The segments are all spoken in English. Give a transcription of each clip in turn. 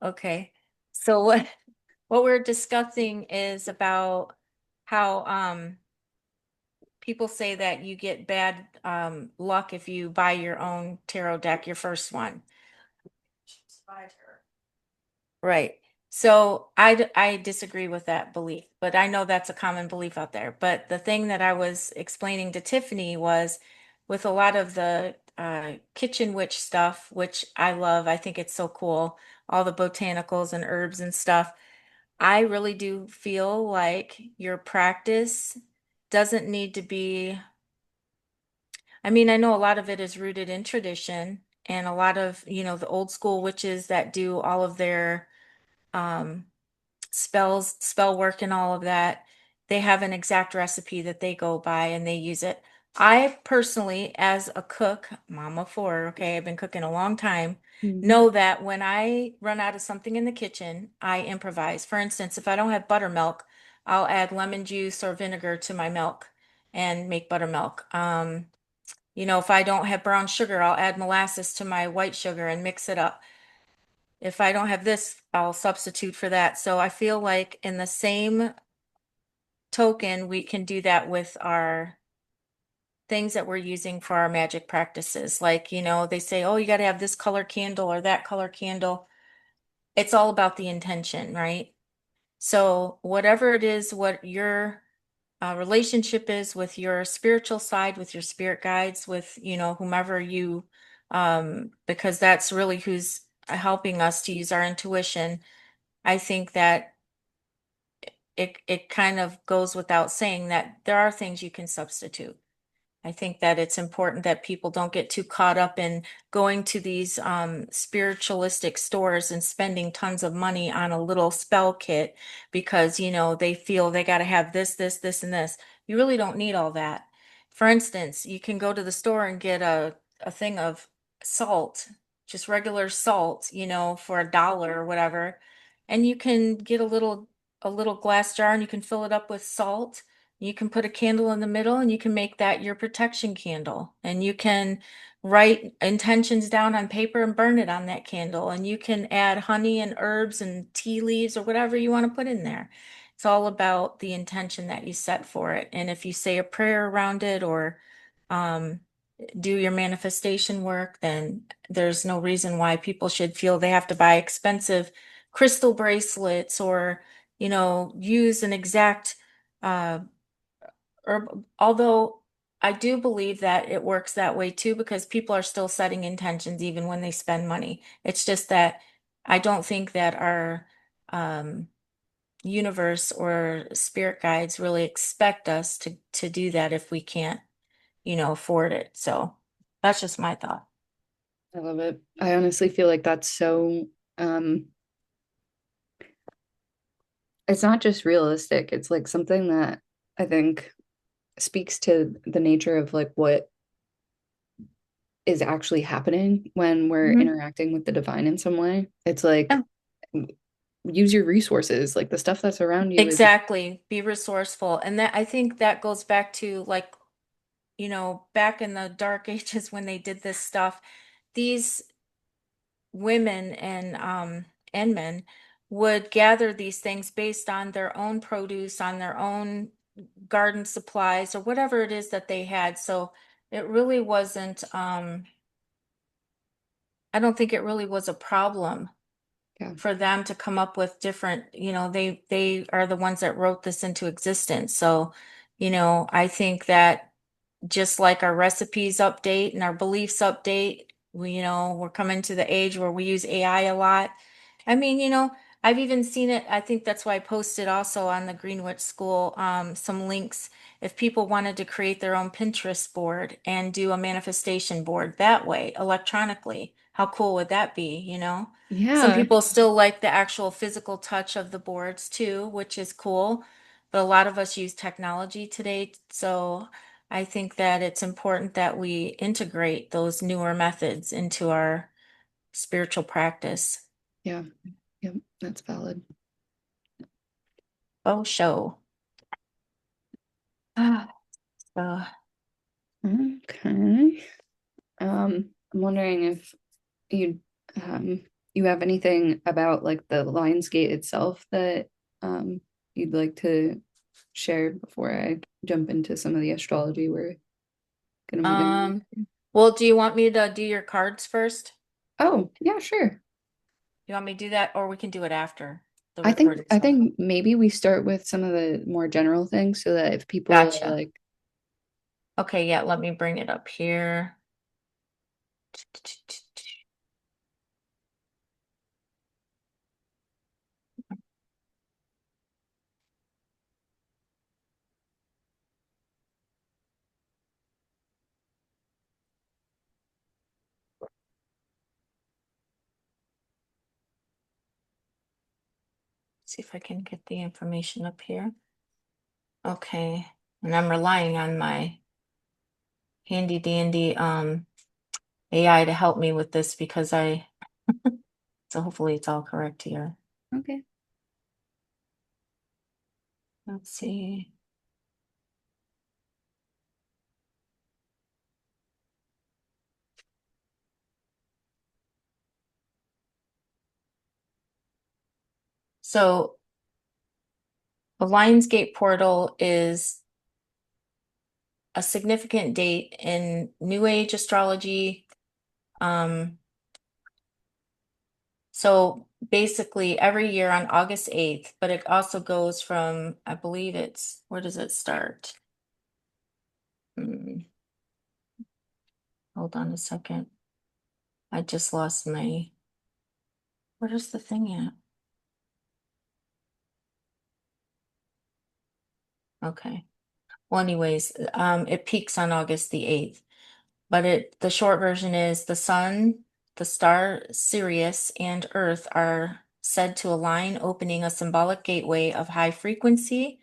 Okay. So what we're discussing is about how people say that you get bad luck if you buy your own tarot deck, your first one. Right. So I disagree with that belief, but I know that's a common belief out there. But the thing that I was explaining to Tiffany was with a lot of the kitchen witch stuff, which I love, I think it's so cool, all the botanicals and herbs and stuff. I really do feel like your practice doesn't need to be, I mean, I know a lot of it is rooted in tradition and a lot of, the old school witches that do all of their um spell work and all of that, they have an exact recipe that they go by and they use it. I personally, as a cook, mama four, okay, I've been cooking a long time, Mhm. know that when I run out of something in the kitchen, I improvise. For instance, if I don't have buttermilk, I'll add lemon juice or vinegar to my milk and make buttermilk. If I don't have brown sugar, I'll add molasses to my white sugar and mix it up. If I don't have this, I'll substitute for that. So I feel like in the same token, we can do that with our things that we're using for our magic practices. Like, they say, oh, you got to have this color candle or that color candle. It's all about the intention, right? So, whatever it is, what your relationship is with your spiritual side, with your spirit guides, with, whomever you, because that's really who's helping us to use our intuition. I think that it kind of goes without saying that there are things you can substitute. I think that it's important that people don't get too caught up in going to these spiritualistic stores and spending tons of money on a little spell kit because, they feel they got to have this, this, this, and this. You really don't need all that. For instance, you can go to the store and get a thing of salt, just regular salt, for $1 or whatever. And you can get a little glass jar and you can fill it up with salt. You can put a candle in the middle and you can make that your protection candle. And you can write intentions down on paper and burn it on that candle. And you can add honey and herbs and tea leaves or whatever you want to put in there. It's all about the intention that you set for it. And if you say a prayer around it or um, do your manifestation work, then there's no reason why people should feel they have to buy expensive crystal bracelets or, use an exact uh, or although I do believe that it works that way too, because people are still setting intentions even when they spend money. It's just that I don't think that our um, universe or spirit guides really expect us to do that if we can't, afford it. So that's just my thought. I love it. I honestly feel like that's so, um, it's not just realistic. It's like something that I think speaks to the nature of like what is actually happening when we're Mhm. interacting with the divine in some way. It's like Yeah, use your resources, like the stuff that's around you is exactly. Be resourceful. And that I think that goes back to like, back in the dark ages when they did this stuff, these women and men would gather these things based on their own produce, on their own garden supplies or whatever it is that they had. So it really wasn't I don't think it really was a problem yeah. for them to come up with different, they are the ones that wrote this into existence. So, I think that just like our recipes update and our beliefs update, we're coming to the age where we use AI a lot. I mean, I've even seen it. I think that's why I posted also on the Greenwich School some links if people wanted to create their own Pinterest board and do a manifestation board that way electronically. How cool would that be, Some Yeah. people still like the actual physical touch of the boards too, which is cool. But a lot of us use technology today, so I think that it's important that we integrate those newer methods into our spiritual practice. Yeah. Yep. That's valid. Oh, show. Ah, so, Okay. I'm wondering if you'd you have anything about like the Lionsgate itself that you'd like to share before I jump into some of the astrology we're gonna move into? Um, well, do you want me to do your cards first? Oh, yeah, sure. You want me to do that, or we can do it after the I think recording's I done? think maybe we start with some of the more general things so that if people are Gotcha. like, Okay, yeah, let me bring it up here. See if I can get the information up here. Okay, and I'm relying on my handy dandy AI to help me with this because so hopefully it's all correct here. okay. Let's see. So the Lionsgate portal is a significant date in New Age astrology. Um, so basically every year on August 8th, but it also goes from, I believe it's, where does it start? Hmm, hold on a second. I just lost my, where's the thing at? Okay. Well, anyways, it peaks on August the 8th. But the short version is the sun, the star Sirius, and Earth are said to align, opening a symbolic gateway of high frequency,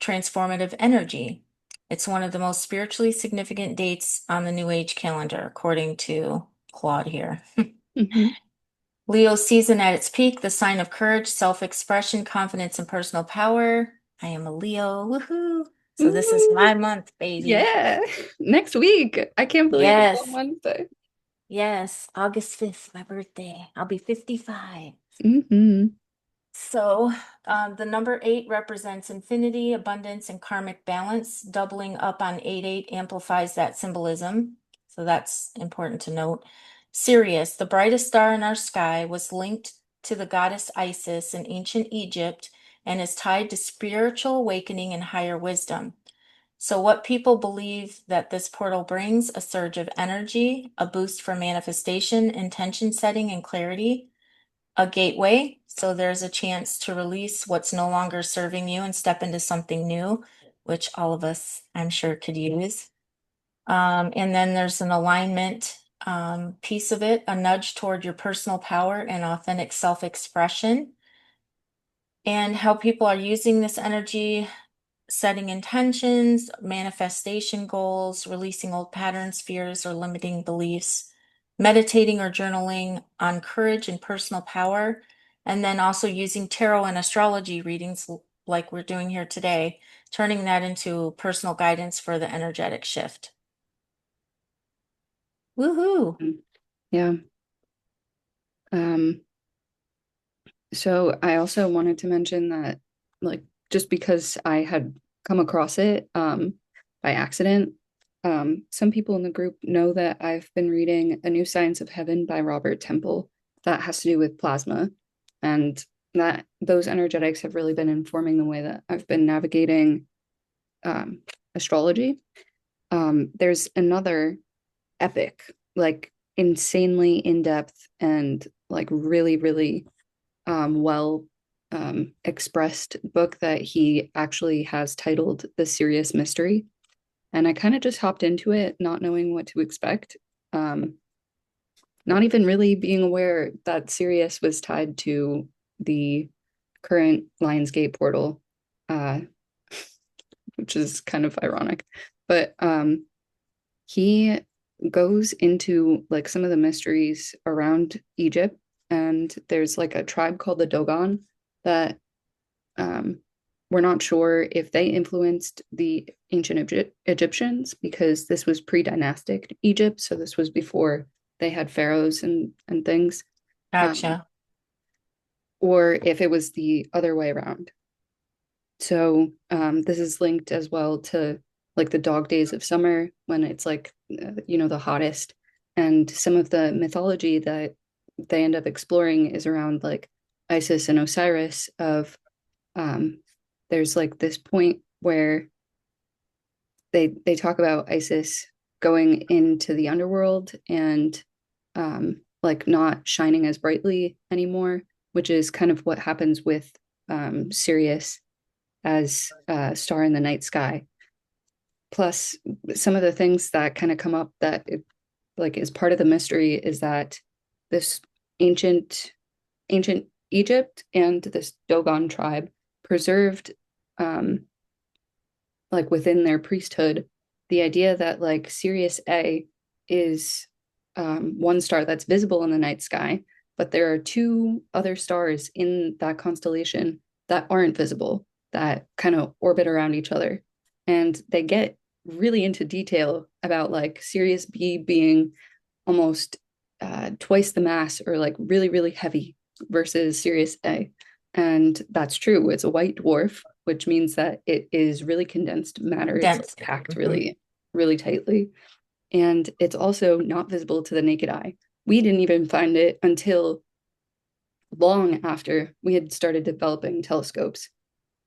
transformative energy. It's one of the most spiritually significant dates on the New Age calendar, according to Claude here. Hmm. Leo season at its peak, the sign of courage, self-expression, confidence, and personal power. I am a Leo. Woohoo! So this is Ooh, my month, baby. yeah. Next week. I can't believe it's on Yes. Wednesday. Yes, August 5th, my birthday. I'll be 55. Hmm. So, the number 8 represents infinity, abundance, and karmic balance. Doubling up on 8 amplifies that symbolism. So, that's important to note. Sirius, the brightest star in our sky, was linked to the goddess Isis in ancient Egypt and is tied to spiritual awakening and higher wisdom. So, what people believe that this portal brings a surge of energy, a boost for manifestation, intention setting, and clarity, a gateway. So, there's a chance to release what's no longer serving you and step into something new, which all of us, I'm sure, could use. And then there's an alignment piece of it, a nudge toward your personal power and authentic self expression, and how people are using this energy, setting intentions, manifestation goals, releasing old patterns, fears, or limiting beliefs, meditating or journaling on courage and personal power, and then also using tarot and astrology readings like we're doing here today, turning that into personal guidance for the energetic shift. Woohoo! Yeah. Um, so I also wanted to mention that, like, just because I had come across it by accident, some people in the group know that I've been reading A New Science of Heaven by Robert Temple that has to do with plasma, and that those energetics have really been informing the way that I've been navigating um, astrology. There's another epic, like insanely in depth and like really, really well expressed book that he actually has titled The Sirius Mystery. And I kind of just hopped into it, not knowing what to expect. Um, Not even really being aware that Sirius was tied to the current Lionsgate portal, uh, which is kind of ironic. But he goes into like some of the mysteries around Egypt, and there's like a tribe called the Dogon that um, we're not sure if they influenced the ancient Egyptians because this was pre-dynastic Egypt, so this was before they had pharaohs and things. um, Gotcha. or if it was the other way around. So this is linked as well to like the dog days of summer when it's like the hottest. And some of the mythology that they end up exploring is around like Isis and Osiris of um, there's like this point where they talk about Isis going into the underworld and like not shining as brightly anymore, which is kind of what happens with Sirius as a star in the night sky. Plus, some of the things that kind of come up that like is part of the mystery is that this ancient ancient Egypt and this Dogon tribe preserved um, like within their priesthood the idea that like Sirius A is one star that's visible in the night sky, but there are two other stars in that constellation that aren't visible that kind of orbit around each other. And they get really into detail about like Sirius B being almost twice the mass or like really, really heavy versus Sirius A. And that's true. It's a white dwarf, which means that it is really condensed matter. It's like Dense. packed Hmm. really, really tightly. And it's also not visible to the naked eye. We didn't even find it until long after we had started developing telescopes.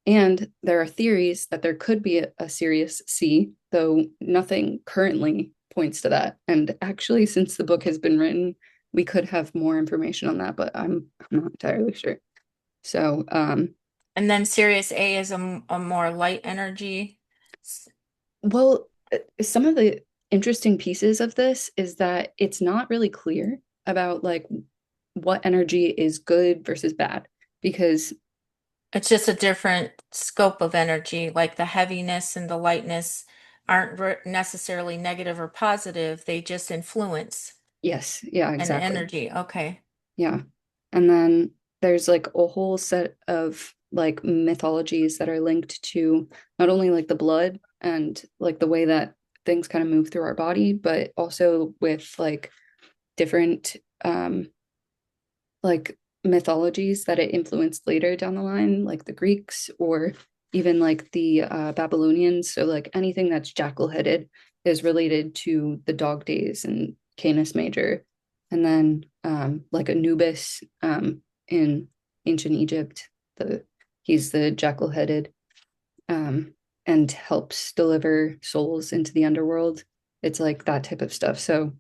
And there are theories that there could be a Sirius C, though nothing currently points to that. And actually, since the book has been written, we could have more information on that, but I'm not entirely sure. So, And then Sirius A is a more light energy. well, some of the interesting pieces of this is that it's not really clear about like what energy is good versus bad because It's just a different scope of energy, like the heaviness and the lightness aren't necessarily negative or positive. They just influence yes, yeah, an exactly. energy. Okay. Yeah. And then there's like a whole set of like mythologies that are linked to not only like the blood and like the way that things kind of move through our body, but also with like different like mythologies that it influenced later down the line, like the Greeks or even like the Babylonians. So like anything that's jackal-headed is related to the dog days and Canis Major. And then like Anubis in ancient Egypt, he's the jackal-headed and helps deliver souls into the underworld. It's like that type of stuff. So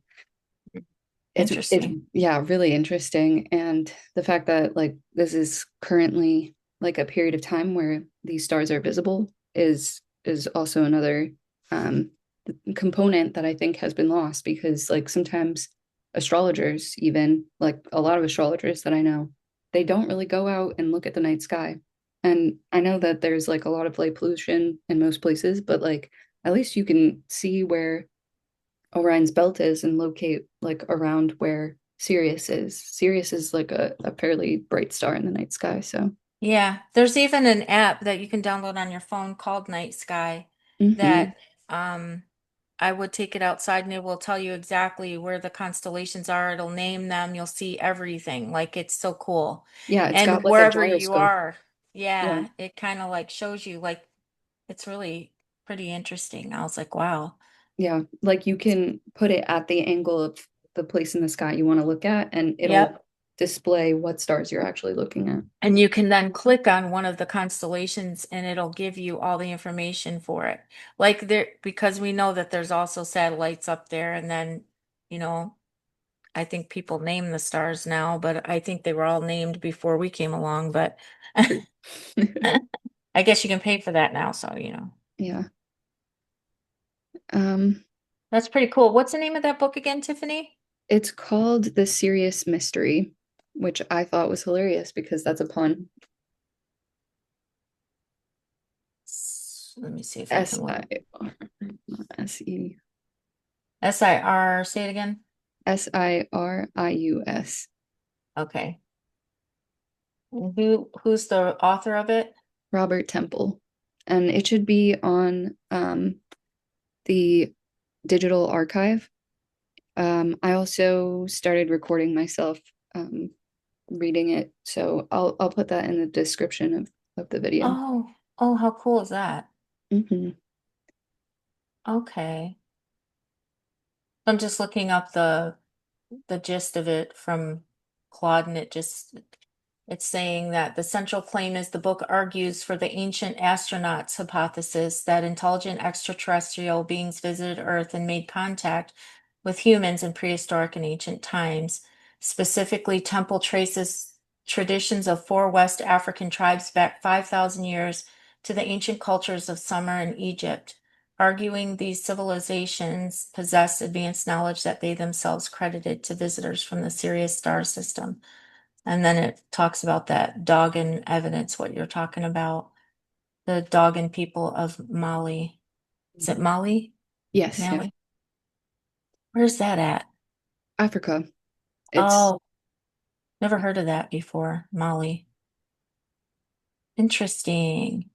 it's Interesting. yeah, really interesting. And the fact that like this is currently like a period of time where these stars are visible is also another um component that I think has been lost because like sometimes astrologers, even like a lot of astrologers that I know, they don't really go out and look at the night sky. And I know that there's like a lot of light pollution in most places, but like at least you can see where Orion's belt is and locate like around where Sirius is. Sirius is like a fairly bright star in the night sky. So, Yeah, there's even an app that you can download on your phone called Night Sky mhm. that um I would take it outside and it will tell you exactly where the constellations are. It'll name them. You'll see everything. Like it's so cool. Yeah, it's got And like a wherever you gyroscope. are, Yeah, yeah, it kind of like shows you like it's really pretty interesting. I was like, wow. yeah. Like you can put it at the angle of the place in the sky you want to look at, and it'll Yep. display what stars you're actually looking at. And you can then click on one of the constellations and it'll give you all the information for it. Like there, because we know that there's also satellites up there, and then, you know, I think people name the stars now, but I think they were all named before we came along, but True. I guess you can pay for that now, so Yeah. Um, That's pretty cool. What's the name of that book again, Tiffany? it's called The Sirius Mystery, which I thought was hilarious because that's a pun. Let me see if I S can look. I R, not S E SIR, say it again. Sirius. Okay. And who's the author of it? Robert Temple. And it should be on the digital archive. I also started recording myself um, reading it. So I'll put that in the description of the video. Oh, how cool is that? Hmm. Okay. I'm just looking up the gist of it from Claude, and it's saying that the central claim is the book argues for the ancient astronauts hypothesis that intelligent extraterrestrial beings visited Earth and made contact with humans in prehistoric and ancient times. Specifically, Temple traces traditions of four West African tribes back 5,000 years to the ancient cultures of Sumer and Egypt, arguing these civilizations possessed advanced knowledge that they themselves credited to visitors from the Sirius star system. And then it talks about that Dogon evidence, what you're talking about, the Dogon people of Mali. Is it Mali? Yes, yeah. Mali? Where's that at? Africa. It's Oh, never heard of that before. Mali. Interesting.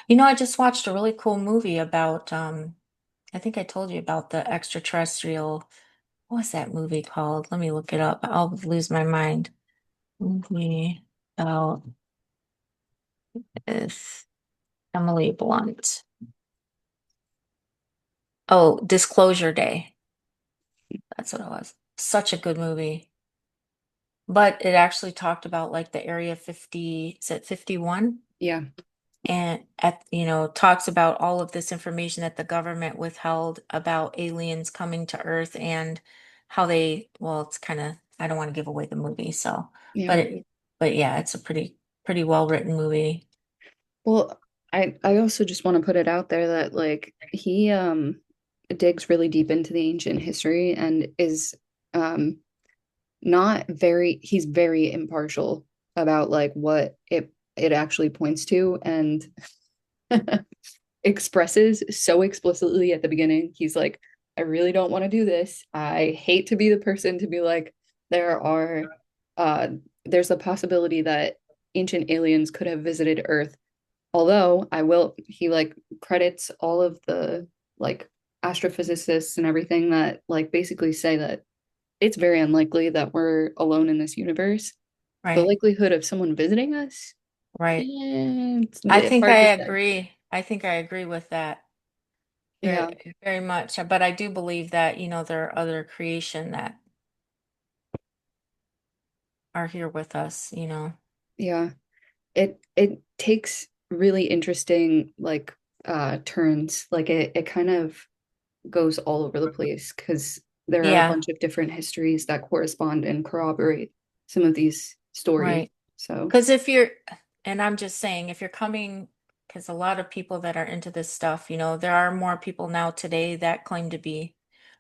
I just watched a really cool movie about, I think I told you about the extraterrestrial. What was that movie called? Let me look it up. I'll lose my mind. Movie about this Emily Blunt. Oh, Disclosure Day. That's what it was. Such a good movie. But it actually talked about like the Area 50, is it 51? yeah, And talks about all of this information that the government withheld about aliens coming to Earth and how well, it's kind of, I don't want to give away the movie, so, yeah. but but yeah, it's a pretty well written movie. Well, I also just want to put it out there that like he digs really deep into the ancient history and is um not very he's very impartial about like what it actually points to and expresses so explicitly at the beginning. He's like, I really don't want to do this. I hate to be the person to be like, there are uh there's a possibility that ancient aliens could have visited Earth. Although he like credits all of the like astrophysicists and everything that like basically say that it's very unlikely that we're alone in this universe. The Right, likelihood of someone visiting us, right. it's hard to say. I think I agree with that Yeah, very much. But I do believe that, there are other creation that are here with us. yeah. It takes really interesting like turns. Like it kind of goes all over the place because there are a Yeah, bunch of different histories that correspond and corroborate some of these stories. right. So, Because and I'm just saying, if you're coming, because a lot of people that are into this stuff, there are more people now today that claim to be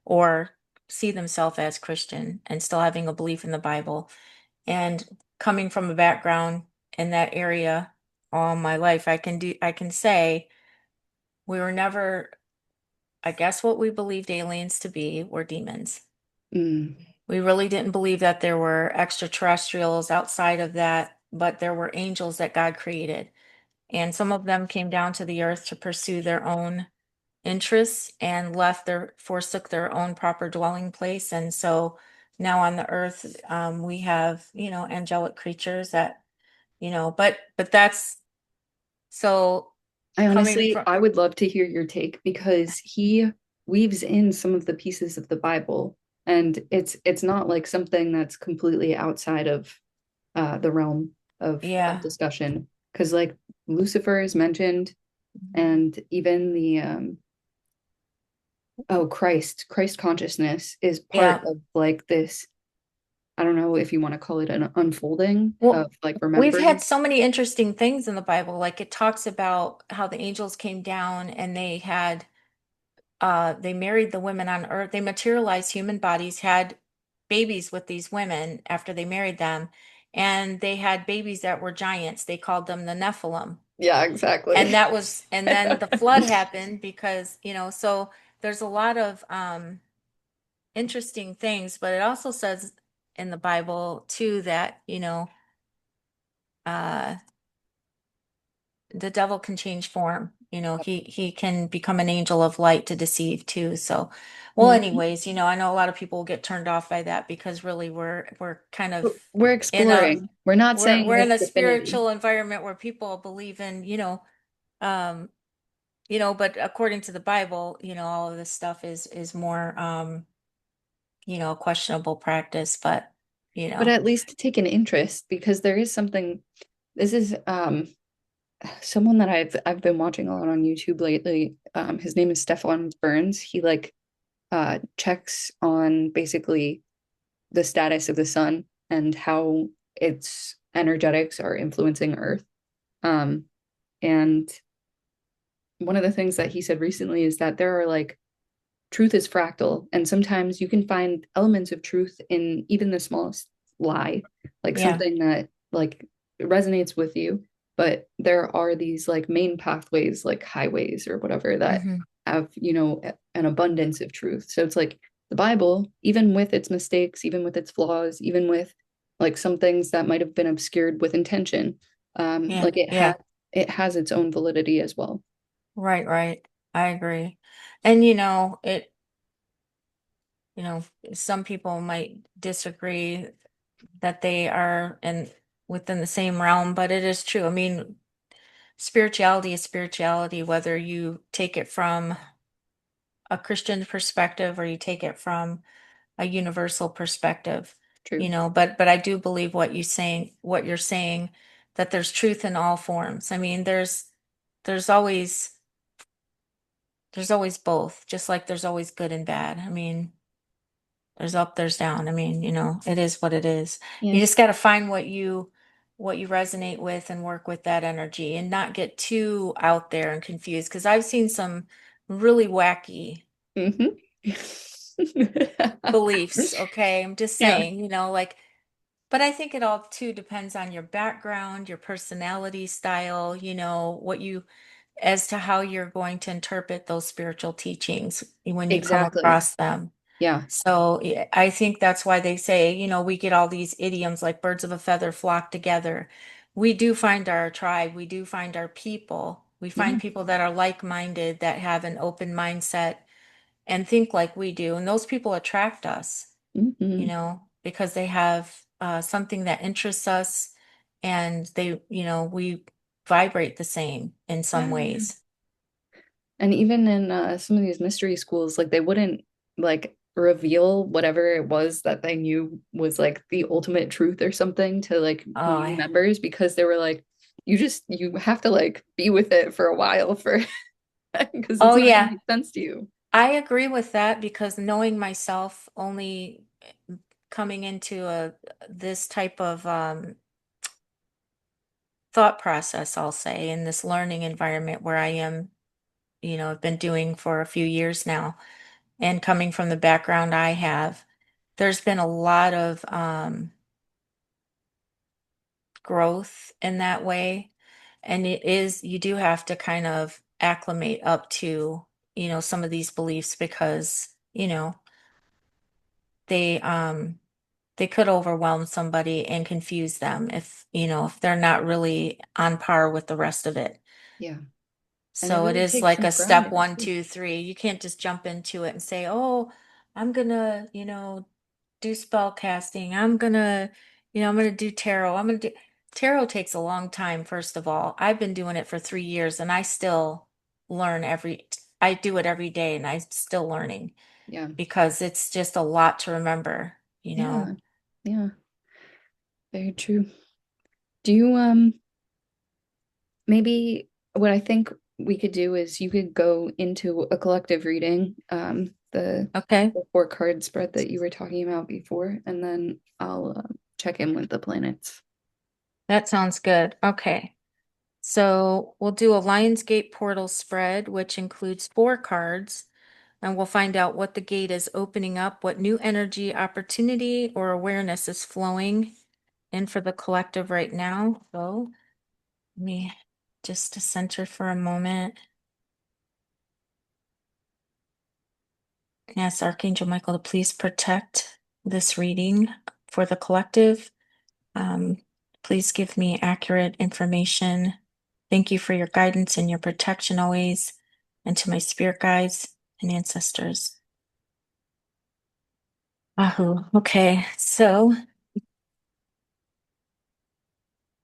or see themselves as Christian and still having a belief in the Bible. And coming from a background in that area all my life, I can say we were never, I guess what we believed aliens to be were demons. mm, We really didn't believe that there were extraterrestrials outside of that, but there were angels that God created. And some of them came down to the earth to pursue their own interests and forsook their own proper dwelling place. And so now on the earth, we have, angelic creatures that, but that's so coming from, I would love to hear your take because he weaves in some of the pieces of the Bible, and it's not like something that's completely outside of the realm of yeah, discussion. Because like Lucifer is mentioned, and even the oh Christ consciousness is part yeah. of like this. I don't know if you want to call it an unfolding Well, of like we've had remembrance. so many interesting things in the Bible. Like it talks about how the angels came down and they married the women on earth. They materialized human bodies, had babies with these women after they married them, and they had babies that were giants. They called them the Nephilim. Yeah, exactly. And then the flood happened because, so there's a lot of interesting things, but it also says in the Bible too that, uh the devil can change form. he can become an angel of light to deceive too. So, well, Mhm. anyways, I know a lot of people get turned off by that because really we're kind of We're in a exploring. We're not saying we're in with a divinity. spiritual environment where people believe in, um, but according to the Bible, all of this stuff is more questionable practice, but you But know, at least take an interest because there is something. This is someone that I've been watching a lot on YouTube lately. His name is Stefan Burns. He like checks on basically the status of the sun and how its energetics are influencing Earth. Um, and one of the things that he said recently is that there are like truth is fractal, and sometimes you can find elements of truth in even the smallest lie, like yeah. something that like resonates with you. But there are these like main pathways, like highways or whatever, that Hmm. have, an abundance of truth. So it's like the Bible, even with its mistakes, even with its flaws, even with like some things that might have been obscured with intention, Yeah, like it yeah. has its own validity as well. Right, right. I agree. And some people might disagree that they are within the same realm, but it is true. I mean, spirituality is spirituality, whether you take it from a Christian perspective or you take it from a universal perspective, True. but I do believe what you're saying, that there's truth in all forms. I mean, there's always there's always both, just like there's always good and bad. I mean, there's up, there's down. I mean, it is what it is. Yeah. You just got to find what you resonate with and work with that energy and not get too out there and confused. Because I've seen some really wacky Hmm. beliefs. Okay. I'm just Yeah. saying, but I think it all too depends on your background, your personality style, as to how you're going to interpret those spiritual teachings when you come Exactly. across them. Yeah. So yeah, I think that's why they say, we get all these idioms like birds of a feather flock together. We do find our tribe, we do find our people. We Yeah. find people that are like-minded, that have an open mindset and think like we do. And those people attract us, Hmm. because they have something that interests us and we vibrate the same in some Yeah. ways. And even in some of these mystery schools, like they wouldn't like reveal whatever it was that they knew was like the ultimate truth or something to like Oh, new members because they were like, you have to like be with it for a while for because oh it's not gonna yeah. make sense to you. I agree with that because knowing myself, only coming into this type of thought process, I'll say, in this learning environment where I am, I've been doing for a few years now, and coming from the background I have, there's been a lot of growth in that way. And you do have to kind of acclimate up to, some of these beliefs because, they they could overwhelm somebody and confuse them if they're not really on par with the rest of it. Yeah. And it So it really is takes like some a step grounding one, too. two, three. You can't just jump into it and say, "Oh, I'm gonna, do spell casting. I'm gonna do tarot. Tarot takes a long time, first of all. I've been doing it for 3 years and I still learn I do it every day and I'm still learning Yeah. because it's just a lot to remember, Yeah. Yeah. Very true. Do you maybe what I think we could do is you could go into a collective reading, Okay. the four card spread that you were talking about before, and then I'll check in with the planets. That sounds good. Okay. So we'll do a Lionsgate portal spread, which includes 4 cards, and we'll find out what the gate is opening up, what new energy, opportunity, or awareness is flowing in for the collective right now. So let me just to center for a moment. Ask Archangel Michael to please protect this reading for the collective. Um, please give me accurate information Thank you for your guidance and your protection always, and to my spirit guides and ancestors. Ahu. Okay, so,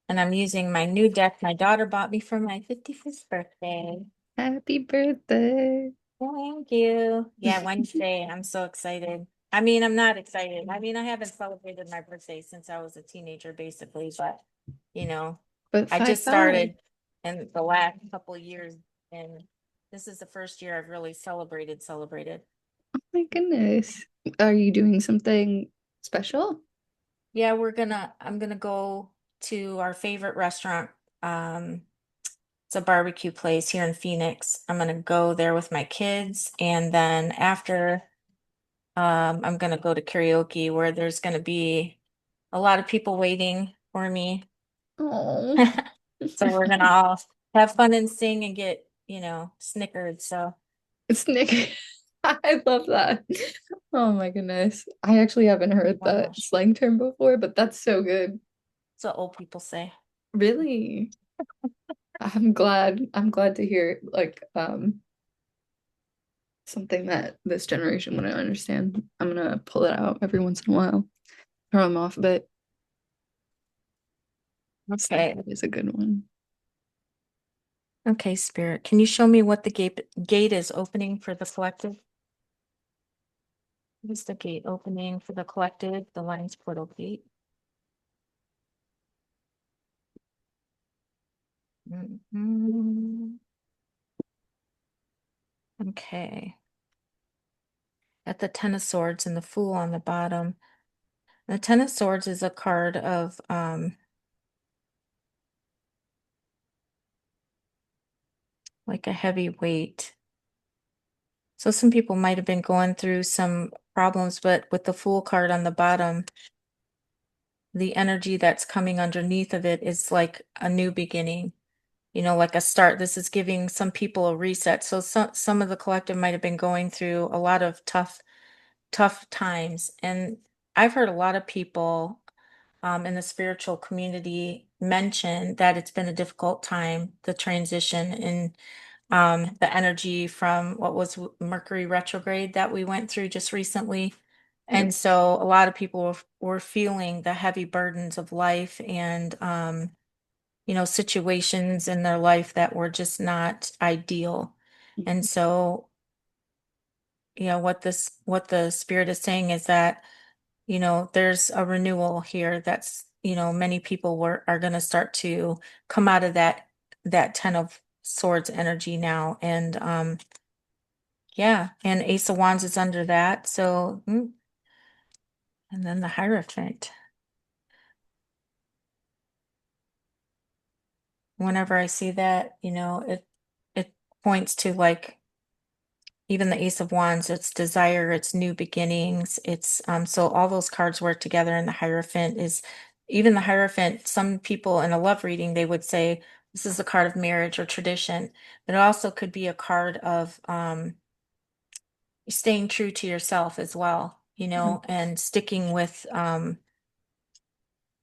and I'm using my new deck my daughter bought me for my 55th birthday. Happy birthday. Thank you. Yeah, Wednesday. I'm so excited. I mean, I'm not excited. I mean, I haven't celebrated my birthday since I was a teenager, basically, but you know, But I just 5-5. started in the last couple of years, and this is the first year I've really celebrated. Oh my goodness. Are you doing something special? Yeah, I'm gonna go to our favorite restaurant. Um, it's a barbecue place here in Phoenix. I'm gonna go there with my kids, and then after, I'm gonna go to karaoke where there's gonna be a lot of people waiting for me. Oh, So we're gonna all have fun and sing and get, snickered. So, it's Nick. I love that. Oh my goodness. I actually haven't heard oh my that gosh, slang term before, but that's so good. that's what old people say. Really? I'm glad to hear something that this generation wouldn't understand. I'm gonna pull it out every once in a while. Throw them off a bit. Okay. That is a good one. Okay, Spirit. Can you show me what the gate is opening for the collective? What is the gate opening for the collective? The Lions Portal gate. Mhm. Okay. At the Ten of Swords and the Fool on the bottom. The Ten of Swords is a card of like a heavy weight. So some people might have been going through some problems, but with the Fool card on the bottom, the energy that's coming underneath of it is like a new beginning, like a start. This is giving some people a reset. So some of the collective might have been going through a lot of tough times. And I've heard a lot of people in the spiritual community mention that it's been a difficult time, the transition in the energy from what was Mercury retrograde that we went through just recently. Yep. And so a lot of people were feeling the heavy burdens of life and, situations in their life that were just not ideal. And so, what the spirit is saying is that, there's a renewal here that's, many people are going to start to come out of that Ten of Swords energy now. And, yeah, and Ace of Wands is under that. So, and then the Hierophant. Whenever I see that, it points to like even the Ace of Wands, it's desire, it's new beginnings, it's so all those cards work together, and the Hierophant is even the Hierophant, some people in a love reading, they would say this is a card of marriage or tradition, but it also could be a card of staying true to yourself as well, Mhm. and sticking with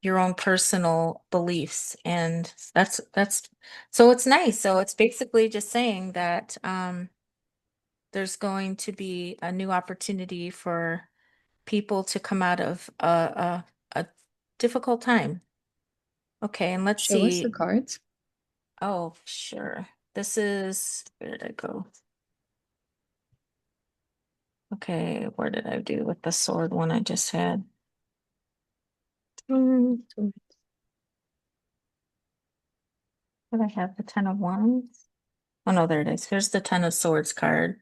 your own personal beliefs. And that's so it's nice. So it's basically just saying that there's going to be a new opportunity for people to come out of a difficult time. Okay, and let's Show us the see. cards. Oh, sure. This is, where did I go? Okay, where did I do with the sword one I just had? Did I have the Ten of Wands? Oh no, there it is. Here's the Ten of Swords card.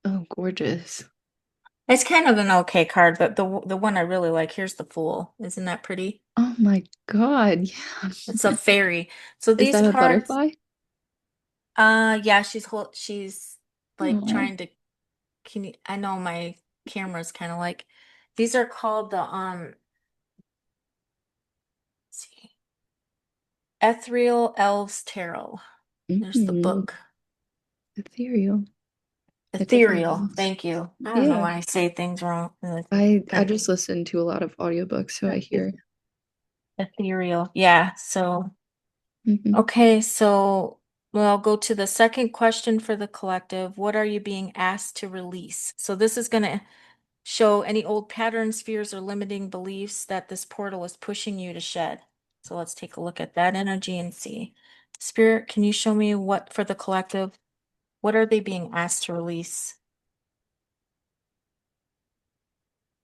Oh, gorgeous. It's kind of an okay card, but the one I really like, here's the Fool. Isn't that pretty? Oh my God. It's a Yeah. fairy. So Is these that a cards, butterfly? yeah, she's like Oh. trying to, I know my camera's kind of like, these are called the let's see, Ethereal Elves Tarot. There's the Mm, book. ethereal. It definitely Ethereal. is. Thank you. I don't know Yeah. why I say things wrong. I just listen to a lot of audiobooks, so I hear. Ethereal. Yeah. So Mhm. Okay, so well, I'll go to the second question for the collective. What are you being asked to release? So this is going to show any old patterns, fears, or limiting beliefs that this portal is pushing you to shed. So let's take a look at that energy and see. Spirit, can you show me what for the collective? What are they being asked to release?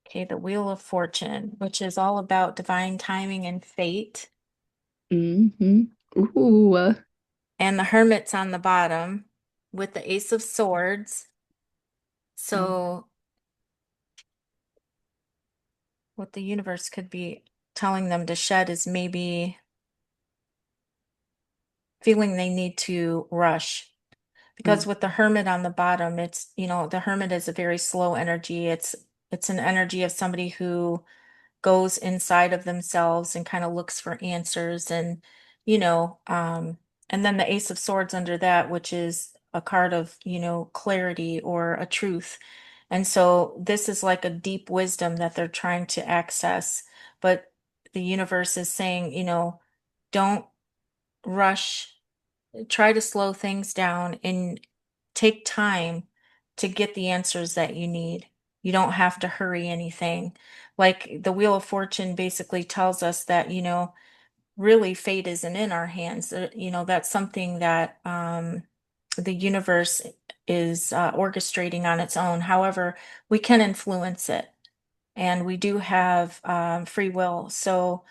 Okay, the Wheel of Fortune, which is all about divine timing and fate. Mhm. Ooh. And the Hermit's on the bottom with the Ace of Swords. Mm. So what the universe could be telling them to shed is maybe feeling they need to rush. Because Mm. with the Hermit on the bottom, it's, the Hermit is a very slow energy. It's an energy of somebody who goes inside of themselves and kind of looks for answers and, you know, um, and then the Ace of Swords under that, which is a card of, clarity or a truth. And so this is like a deep wisdom that they're trying to access. But the universe is saying, don't rush, try to slow things down and take time to get the answers that you need. You don't have to hurry anything. Like the Wheel of Fortune basically tells us that, really fate isn't in our hands. That's something that the universe is orchestrating on its own. However, we can influence it and we do have free will. So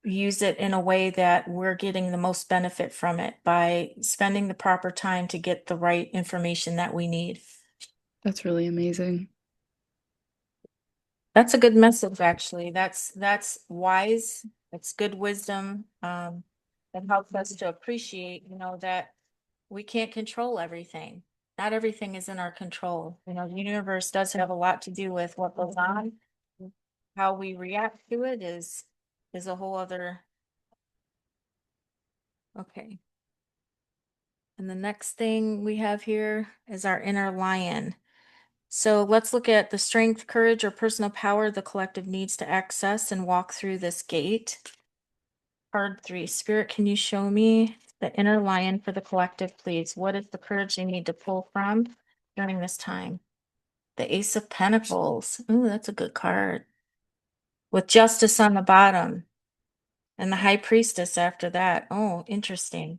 use it in a way that we're getting the most benefit from it by spending the proper time to get the right information that we need. That's really amazing. That's a good message, actually. That's wise. That's good wisdom. That helps us to appreciate, that we can't control everything. Not everything is in our control. The universe does have a lot to do with what goes on. How we react to it is a whole other. Okay. And the next thing we have here is our inner lion. So let's look at the strength, courage, or personal power the collective needs to access and walk through this gate. Card 3. Spirit, can you show me the inner lion for the collective, please? What is the courage they need to pull from during this time? The Ace of Pentacles. Ooh, that's a good card. With Justice on the bottom and the High Priestess after that. Oh, interesting.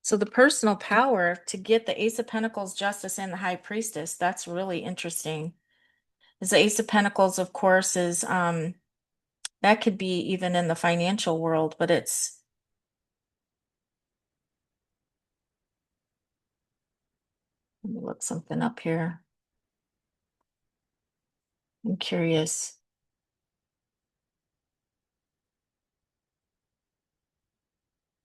So the personal power to get the Ace of Pentacles, Justice, and the High Priestess, that's really interesting. Is the Ace of Pentacles, of course, is that could be even in the financial world, but let me look something up here. I'm curious.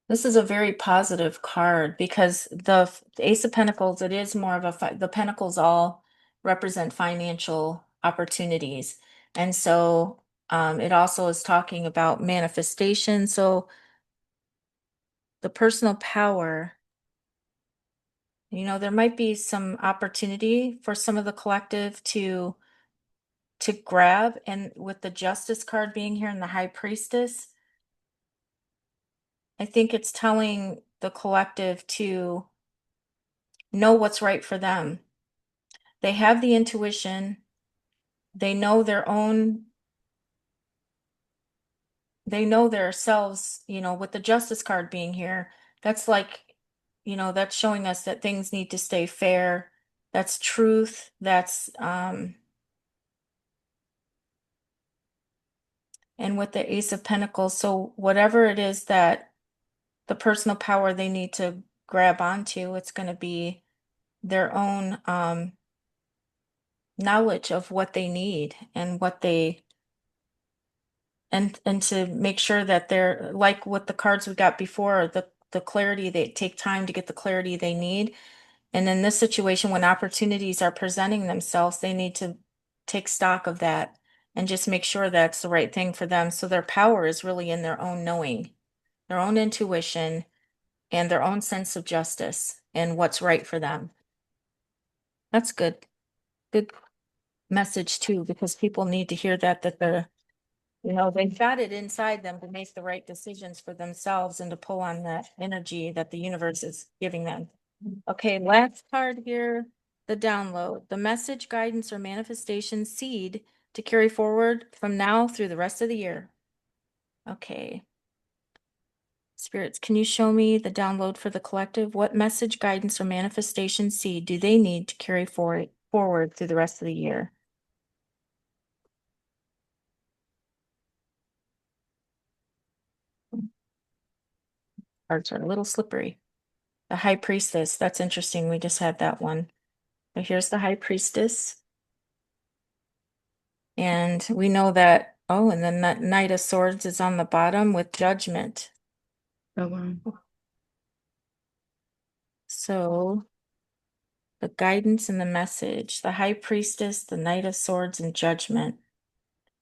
This is a very positive card because the Ace of Pentacles, it is more of the Pentacles all represent financial opportunities. And so it also is talking about manifestation. So the personal power, there might be some opportunity for some of the collective to grab. And with the Justice card being here and the High Priestess, I think it's telling the collective to know what's right for them. They have the intuition, they know they know themselves, with the Justice card being here. That's like, that's showing us that things need to stay fair. That's truth. That's and with the Ace of Pentacles, so whatever it is that the personal power they need to grab onto, it's going to be their own knowledge of what they need and what they and to make sure that they're like with the cards we got before, the clarity, they take time to get the clarity they need. And in this situation, when opportunities are presenting themselves, they need to take stock of that and just make sure that's the right thing for them. So their power is really in their own knowing, their own intuition, and their own sense of justice and what's right for them. That's good. Good message too, because people need to hear that They've got it inside them to make the right decisions for themselves and to pull on that energy that the universe is giving them. Okay, last card here, the download, the message, guidance, or manifestation seed to carry forward from now through the rest of the year. Okay. Spirits, can you show me the download for the collective? What message, guidance, or manifestation seed do they need to carry forward through the rest of the year? Cards are a little slippery. The High Priestess, that's interesting. We just had that one. But here's the High Priestess. And we know that, oh, and then that Knight of Swords is on the bottom with Judgment. Oh, wow. So the guidance and the message, the High Priestess, the Knight of Swords, and Judgment.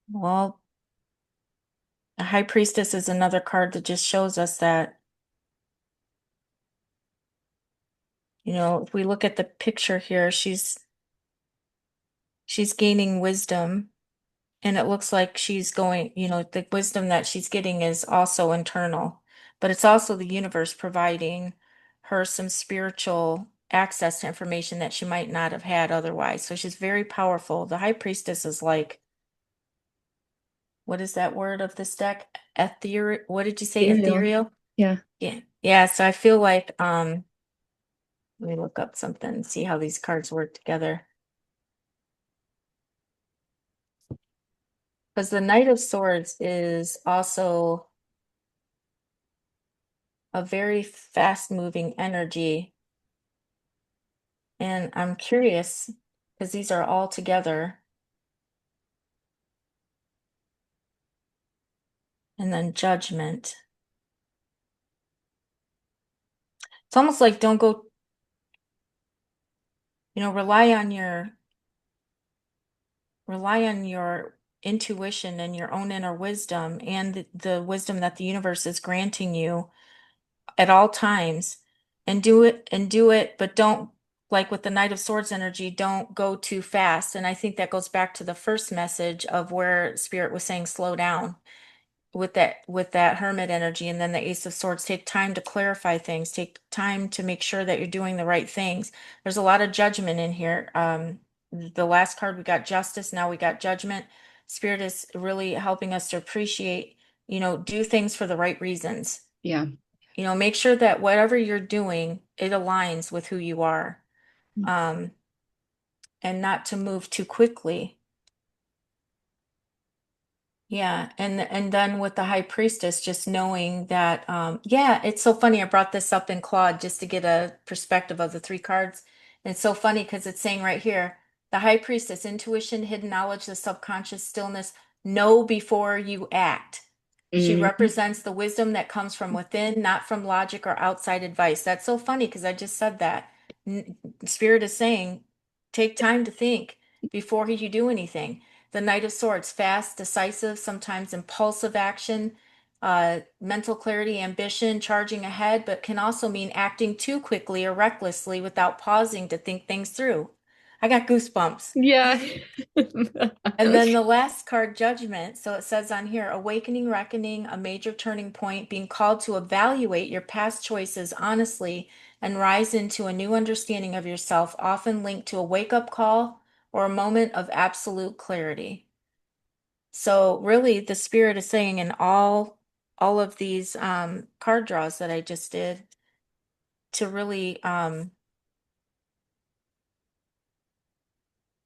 Well, the High Priestess is another card that just shows us that, if we look at the picture here, she's gaining wisdom. And it looks like she's going, the wisdom that she's getting is also internal, but it's also the universe providing her some spiritual access to information that she might not have had otherwise. So she's very powerful. The High Priestess is like, what is that word of this deck? Ethereal. What did you say? Ethereal. Ethereal? Yeah. Yeah. Yeah. So I feel like, let me look up something and see how these cards work together. Because the Knight of Swords is also a very fast-moving energy. And I'm curious because these are all together. And then Judgment. It's almost like don't go, rely on your intuition and your own inner wisdom and the wisdom that the universe is granting you at all times and do it, but don't, like with the Knight of Swords energy, don't go too fast. And I think that goes back to the first message of where Spirit was saying slow down with that Hermit energy, and then the Ace of Swords. Take time to clarify things, take time to make sure that you're doing the right things. There's a lot of judgment in here. The last card we got Justice, now we got Judgment. Spirit is really helping us to appreciate, do things for the right reasons. Yeah. Make sure that whatever you're doing, it aligns with who you are. Um, and not to move too quickly. Yeah, and then with the High Priestess, just knowing that, yeah, it's so funny. I brought this up in Claude just to get a perspective of the three cards. And it's so funny because it's saying right here, the High Priestess, intuition, hidden knowledge, the subconscious stillness, know before you act. She Mhm. represents the wisdom that comes from within, not from logic or outside advice. That's so funny because I just said that. Spirit is saying, take time to think before you do anything. The Knight of Swords, fast, decisive, sometimes impulsive action, mental clarity, ambition, charging ahead, but can also mean acting too quickly or recklessly without pausing to think things through. I got goosebumps. Yeah. And then the last card, Judgment. So it says on here, awakening, reckoning, a major turning point, being called to evaluate your past choices honestly and rise into a new understanding of yourself, often linked to a wake-up call or a moment of absolute clarity. So really the spirit is saying in all of these card draws that I just did to really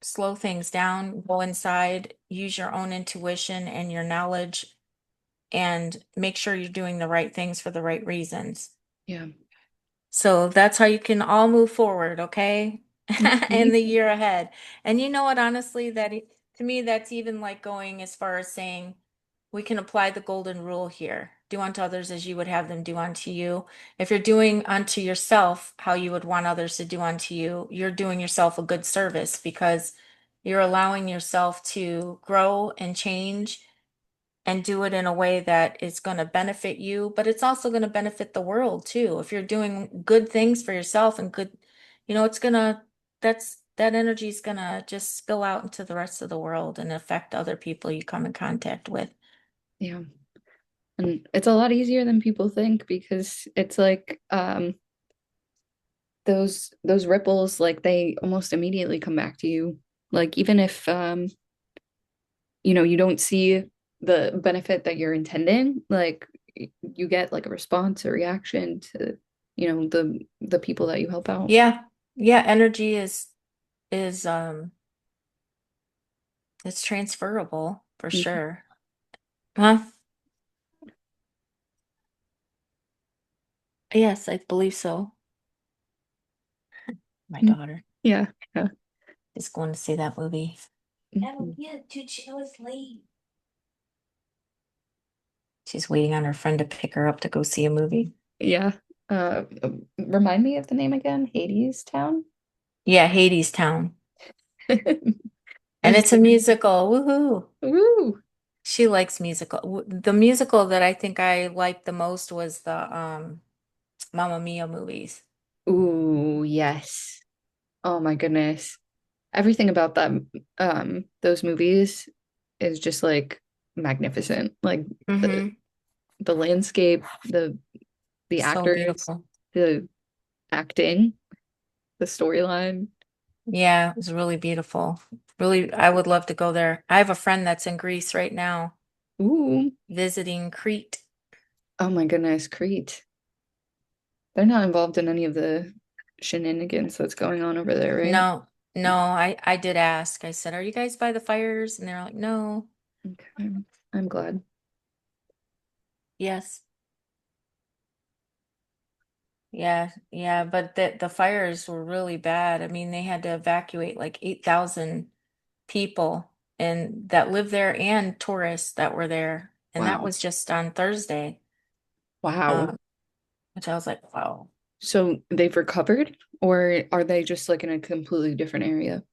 slow things down, go inside, use your own intuition and your knowledge, and make sure you're doing the right things for the right reasons. Yeah. So that's how you can all move forward, okay? In the Mhm. year ahead. And you know what, honestly, to me, that's even like going as far as saying we can apply the golden rule here. Do unto others as you would have them do unto you. If you're doing unto yourself how you would want others to do unto you, you're doing yourself a good service because you're allowing yourself to grow and change and do it in a way that is going to benefit you, but it's also going to benefit the world too. If you're doing good things for yourself and good, it's gonna, that energy is gonna just spill out into the rest of the world and affect other people you come in contact with. Yeah. And it's a lot easier than people think because it's like those ripples, like they almost immediately come back to you. Like even if you don't see the benefit that you're intending, like you get like a response or reaction to, the people that you help out. Yeah. Yeah, energy is it's transferable for Mhm. sure. Huh? Yes, I believe so. My daughter Yeah. Yeah. is going to see that movie. Oh, Mhm. yeah, dude, she was late. She's waiting on her friend to pick her up to go see a movie. Yeah. Remind me of the name again. Hades Town. Yeah, Hades Town. And I've it's a seen. musical. Woohoo. Woo. She likes musical. The musical that I think I liked the most was the Mamma Mia movies. Ooh, yes. Oh my goodness. Everything about them, those movies is just like magnificent. Like the Mm-hmm. the landscape, the So actors, beautiful. the acting, the storyline. Yeah, it was really beautiful. Really, I would love to go there. I have a friend that's in Greece right now, Ooh. visiting Crete. Oh my goodness, Crete. They're not involved in any of the shenanigans that's going on over there, right? No, no, I did ask. I said, "Are you guys by the fires?" And they're like, "No." Okay. I'm glad. Yes. Yeah, yeah, but the fires were really bad. I mean, they had to evacuate like 8,000 people and that live there and tourists that were there. And that Wow. was just on Thursday. Wow. Um, which I was like, wow. So they've recovered, or are they just like in a completely different area?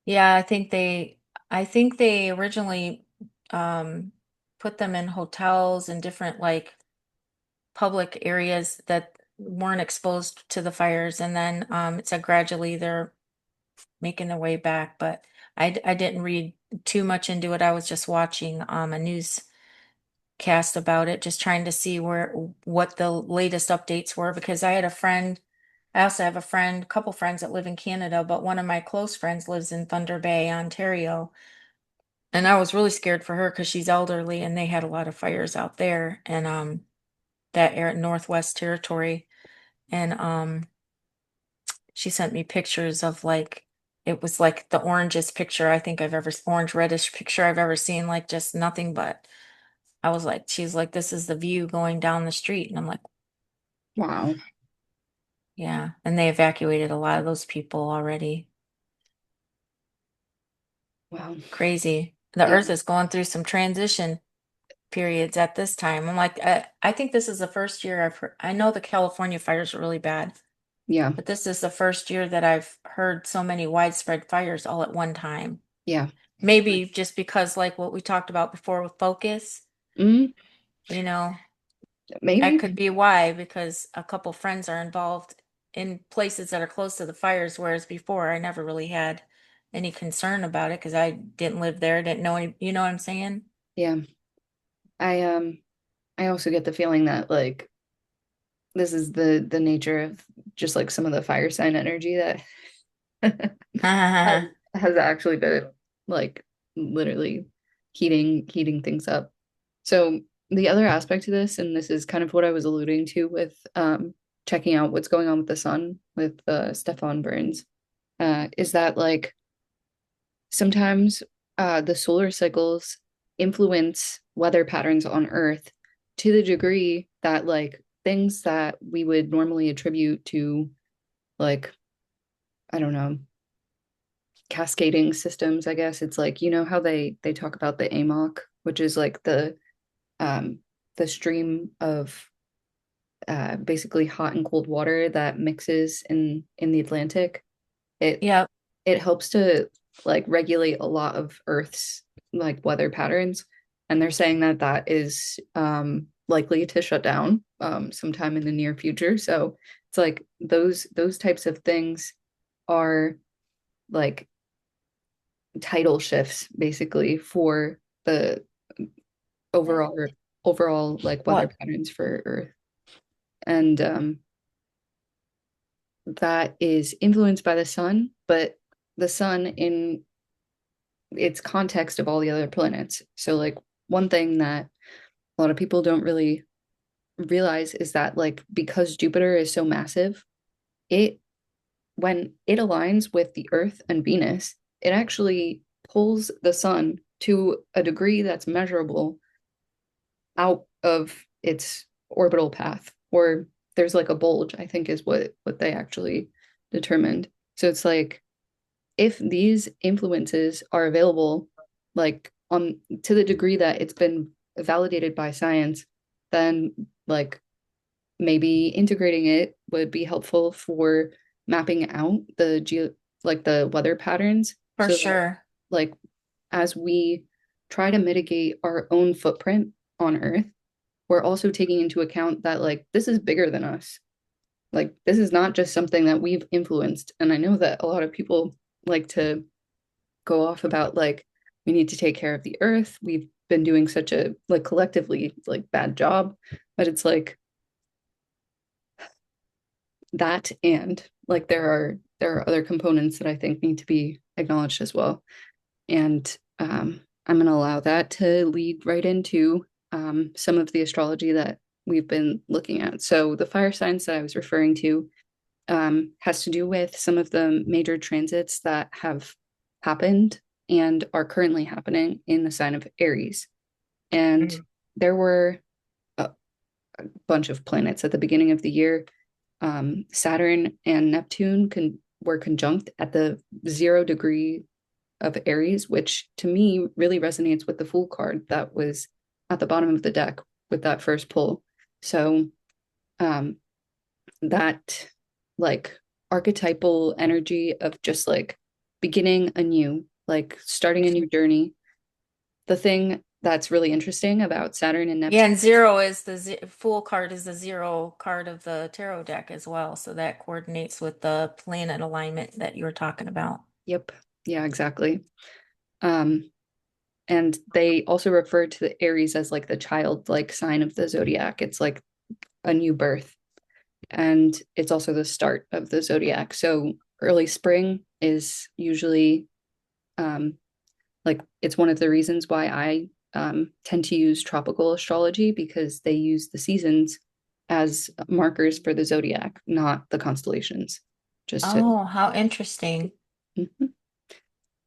Yeah, I think they originally um put them in hotels and different like public areas that weren't exposed to the fires and then it said gradually they're making their way back, but I didn't read too much into it. I was just watching a newscast about it, just trying to see what the latest updates were because I also have a friend, couple friends that live in Canada, but one of my close friends lives in Thunder Bay, Ontario. And I was really scared for her because she's elderly and they had a lot of fires out there and that air Northwest Territory. And she sent me pictures of like it was like the orangest picture I think I've ever orange reddish picture I've ever seen, like just nothing but I was like, she's like, this is the view going down the street. And I'm like, Wow. yeah. And they evacuated a lot of those people already. Wow. Crazy. The Yeah. earth is going through some transition periods at this time. I'm like, I think this is the first year I've heard, I know the California fires are really bad, Yeah. but this is the first year that I've heard so many widespread fires all at one time. Yeah. Maybe just because, like what we talked about before with focus, Mm, you know, that maybe. could be why, because a couple friends are involved in places that are close to the fires, whereas before I never really had any concern about it because I didn't live there, didn't know any, you know what I'm saying? Yeah. I I also get the feeling that like this is the nature of just like some of the fire sign energy that has, has actually been like literally heating things up. So the other aspect to this, and this is kind of what I was alluding to with checking out what's going on with the sun with Stefan Burns, is that like sometimes the solar cycles influence weather patterns on Earth to the degree that like things that we would normally attribute to like I don't know cascading systems. I guess it's like how they talk about the AMOC, which is like um the stream of basically hot and cold water that mixes in the Atlantic. It Yep. it helps to like regulate a lot of Earth's like weather patterns, and they're saying that that is likely to shut down sometime in the near future. So it's like those types of things are like tidal shifts basically for the overall overall like weather What? patterns for Earth. And that is influenced by the sun, but the sun in its context of all the other planets. So like one thing that a lot of people don't really realize is that like because Jupiter is so massive, it when it aligns with the Earth and Venus, it actually pulls the sun to a degree that's measurable out of its orbital path, or there's like a bulge, I think is what they actually determined. So it's like if these influences are available, like on to the degree that it's been validated by science, then like maybe integrating it would be helpful for mapping out like the weather patterns For so that sure. like as we try to mitigate our own footprint on Earth, we're also taking into account that like this is bigger than us. Like this is not just something that we've influenced. And I know that a lot of people like to go off about like we need to take care of the earth. We've been doing such a like collectively like bad job, but it's like that and like there are other components that I think need to be acknowledged as well. And I'm going to allow that to lead right into some of the astrology that we've been looking at. So the fire signs that I was referring to has to do with some of the major transits that have happened and are currently happening in the sign of Aries. And Mm. there were a bunch of planets at the beginning of the year. Saturn and Neptune were conjunct at the 0 degree of Aries, which to me really resonates with the Fool card that was at the bottom of the deck with that first pull. So um, that like archetypal energy of just like beginning anew, like starting a new journey. The thing that's really interesting about Saturn and Yeah, Neptune. and zero is the full card is the zero card of the tarot deck as well. So that coordinates with the planet alignment that you were talking about. Yep. Yeah, exactly. Um, and they also refer to the Aries as like the childlike sign of the zodiac. It's like a new birth. And it's also the start of the zodiac. So early spring is usually um, like it's one of the reasons why I tend to use tropical astrology because they use the seasons as markers for the zodiac, not the constellations. Just to Oh, how interesting. Mhm.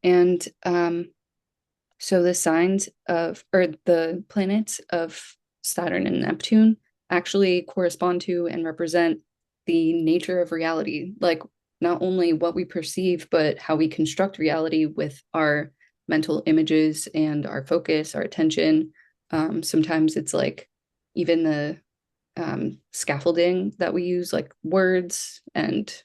And so the signs of or the planets of Saturn and Neptune actually correspond to and represent the nature of reality, like not only what we perceive, but how we construct reality with our mental images and our focus, our attention. Sometimes it's like even the scaffolding that we use, like words and,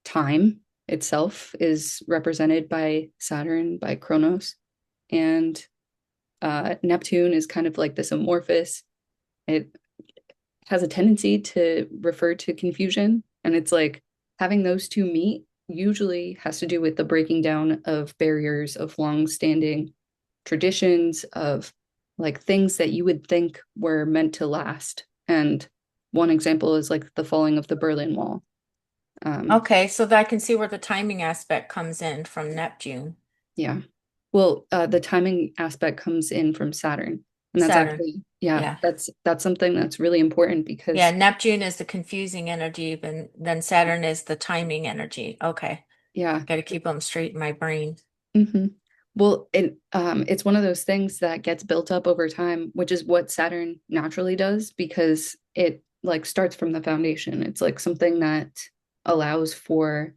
time itself is represented by Saturn, by Kronos. And Neptune is kind of like this amorphous. It has a tendency to refer to confusion. And it's like having those two meet usually has to do with the breaking down of barriers of long-standing traditions of like things that you would think were meant to last. And one example is like the falling of the Berlin Wall. Um, Okay, so that I can see where the timing aspect comes in from Neptune, yeah. Well, the timing aspect comes in from Saturn. And that's Saturn. actually, yeah, Yeah. that's something that's really important Yeah, because Neptune is the confusing energy, but then Saturn is the timing energy. Okay. yeah. Got to keep them straight in my brain. hmm Well, it's one of those things that gets built up over time, which is what Saturn naturally does because it like starts from the foundation. It's like something that allows for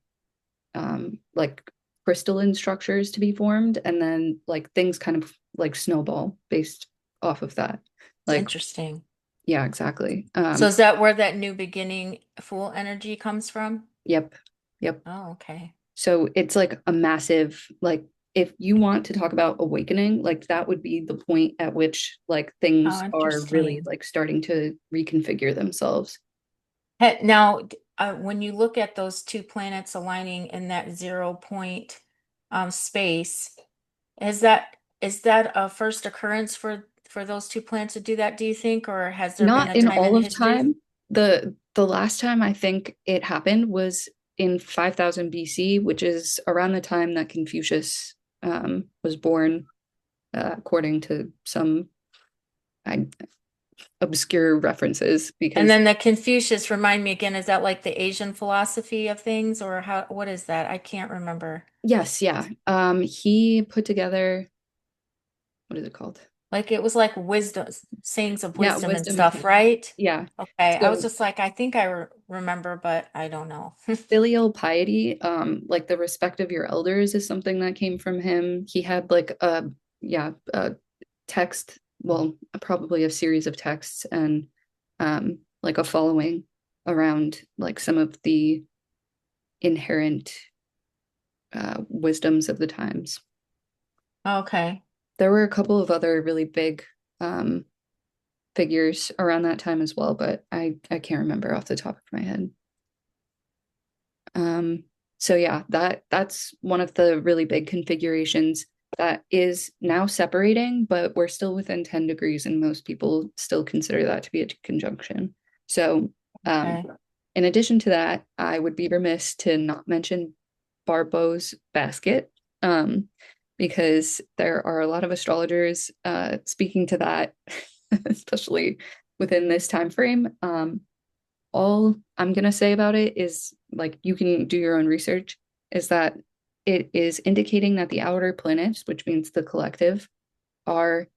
like crystalline structures to be formed, and then like things kind of like snowball based off of that. It's Like, interesting. yeah, exactly. So is that where that new beginning full energy comes from? Yep, yep. Oh, okay. So it's like a massive, like, if you want to talk about awakening, like that would be the point at which like How things are really interesting. like starting to reconfigure themselves. Now, when you look at those two planets aligning in that 0 point space, is that is that a first occurrence for those two plants to do that, do you think, or has there been Not a in time in all of history? time. The last time I think it happened was in 5000 BC, which is around the time that Confucius was born, according to some I, obscure references. And Because then the Confucius, remind me again, is that like the Asian philosophy of things, or how, what is that? I can't remember. yes, yeah, he put together, what is it called? Like it was like wisdom, sayings of Yeah, wisdom and wisdom stuff, saying. right? Yeah. Okay. I was So just like, I think I re remember, but I don't know. filial piety, like the respect of your elders is something that came from him. He had like a text, well, probably a series of texts and like a following around like some of the inherent wisdoms of the times. Okay. There were a couple of other really big um, figures around that time as well, but I can't remember off the top of my head. Um, so yeah, that's one of the really big configurations that is now separating, but we're still within 10 degrees, and most people still consider that to be a conjunction. So, Okay. in addition to that, I would be remiss to not mention Barbeau's basket, um, because there are a lot of astrologers speaking to that, especially within this time frame. All I'm gonna say about it is like you can do your own research, is that it is indicating that the outer planets, which means the collective, are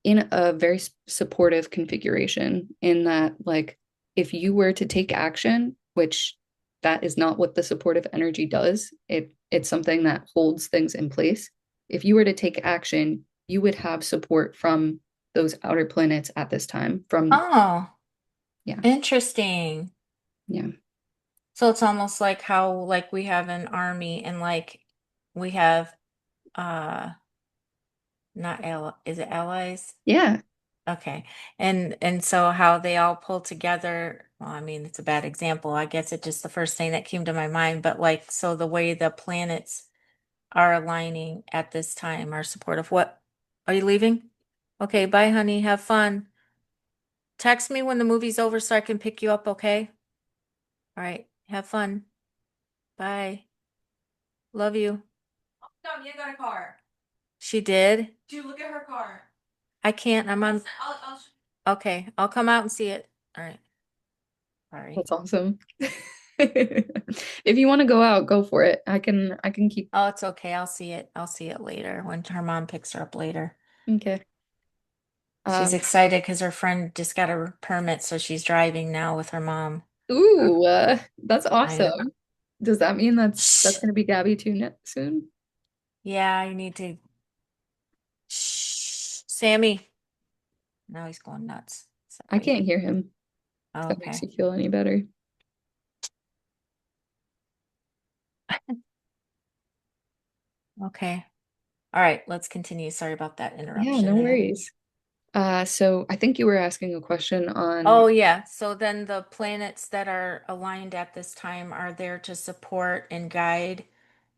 in a very supportive configuration in that like if you were to take action, which that is not what the supportive energy does, it's something that holds things in place. If you were to take action, you would have support from those outer planets at this time from Oh, yeah, interesting. yeah. So it's almost like how like we have an army and like we have uh not ally is it allies? Yeah, Okay. And so how they all pull together, well, I mean, it's a bad example. I guess it's just the first thing that came to my mind, but like so the way the planets are aligning at this time are supportive. What? Are you leaving? Okay, bye, honey. Have fun. Text me when the movie's over so I can pick you up, okay? All right. Have fun. Bye. Love you. Mom, you got a car. She did? Dude, look at her car. I can't. I'm on. Okay, I'll come out and see it. All right. Sorry. that's awesome. If you want to go out, go for it. I can keep. Oh, it's okay. I'll see it. I'll see it later when her mom picks her up later. Okay. She's Um, excited because her friend just got a permit, so she's driving now with her mom. ooh, that's I know. awesome. Does that mean that's Shh. gonna be Gabby too soon? Yeah, you need to. Shh. Sammy. Now he's going nuts. I Sorry. can't hear him. If that makes Okay. you feel any better. Okay. All right, let's continue. Sorry about that Yeah, interruption. no And then, worries. So I think you were asking a question on, oh yeah, so then the planets that are aligned at this time are there to support and guide.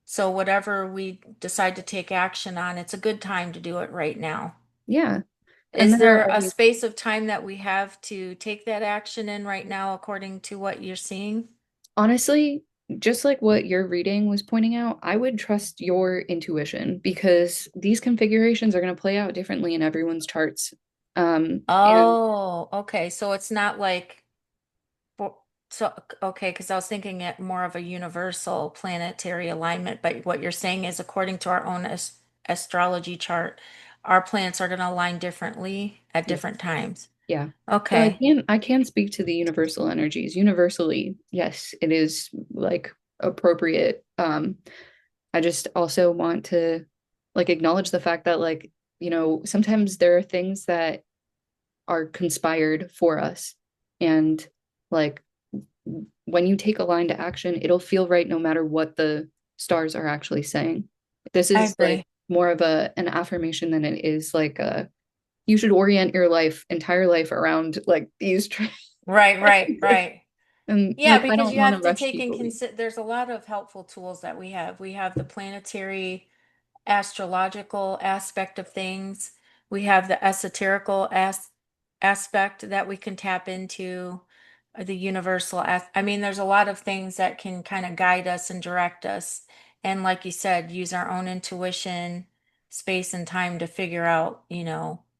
So whatever we decide to take action on, it's a good time to do it right now. yeah. And Is there are there a always, space of time that we have to take that action in right now according to what you're seeing? honestly, just like what your reading was pointing out, I would trust your intuition because these configurations are going to play out differently in everyone's charts. And Oh, okay. So it's not like Well, so, okay, because I was thinking it more of a universal planetary alignment, but what you're saying is according to our own astrology chart, our planets are going to align differently at yeah, different times. yeah. So Okay. I can speak to the universal energies. Universally, yes, it is like appropriate. I just also want to like acknowledge the fact that like, sometimes there are things that are conspired for us. And like when you take a line to action, it'll feel right no matter what the stars are actually saying. This I is like agree. more of a an affirmation than it is like a you should orient your entire life around like these Right, right, right. and Yeah, like I because don't you want to have to rush take in people. consider there's a lot of helpful tools that we have. We have the planetary astrological aspect of things. We have the esoterical aspect that we can tap into, the universal I mean, there's a lot of things that can kind of guide us and direct us. And like you said, use our own intuition, space and time to figure out,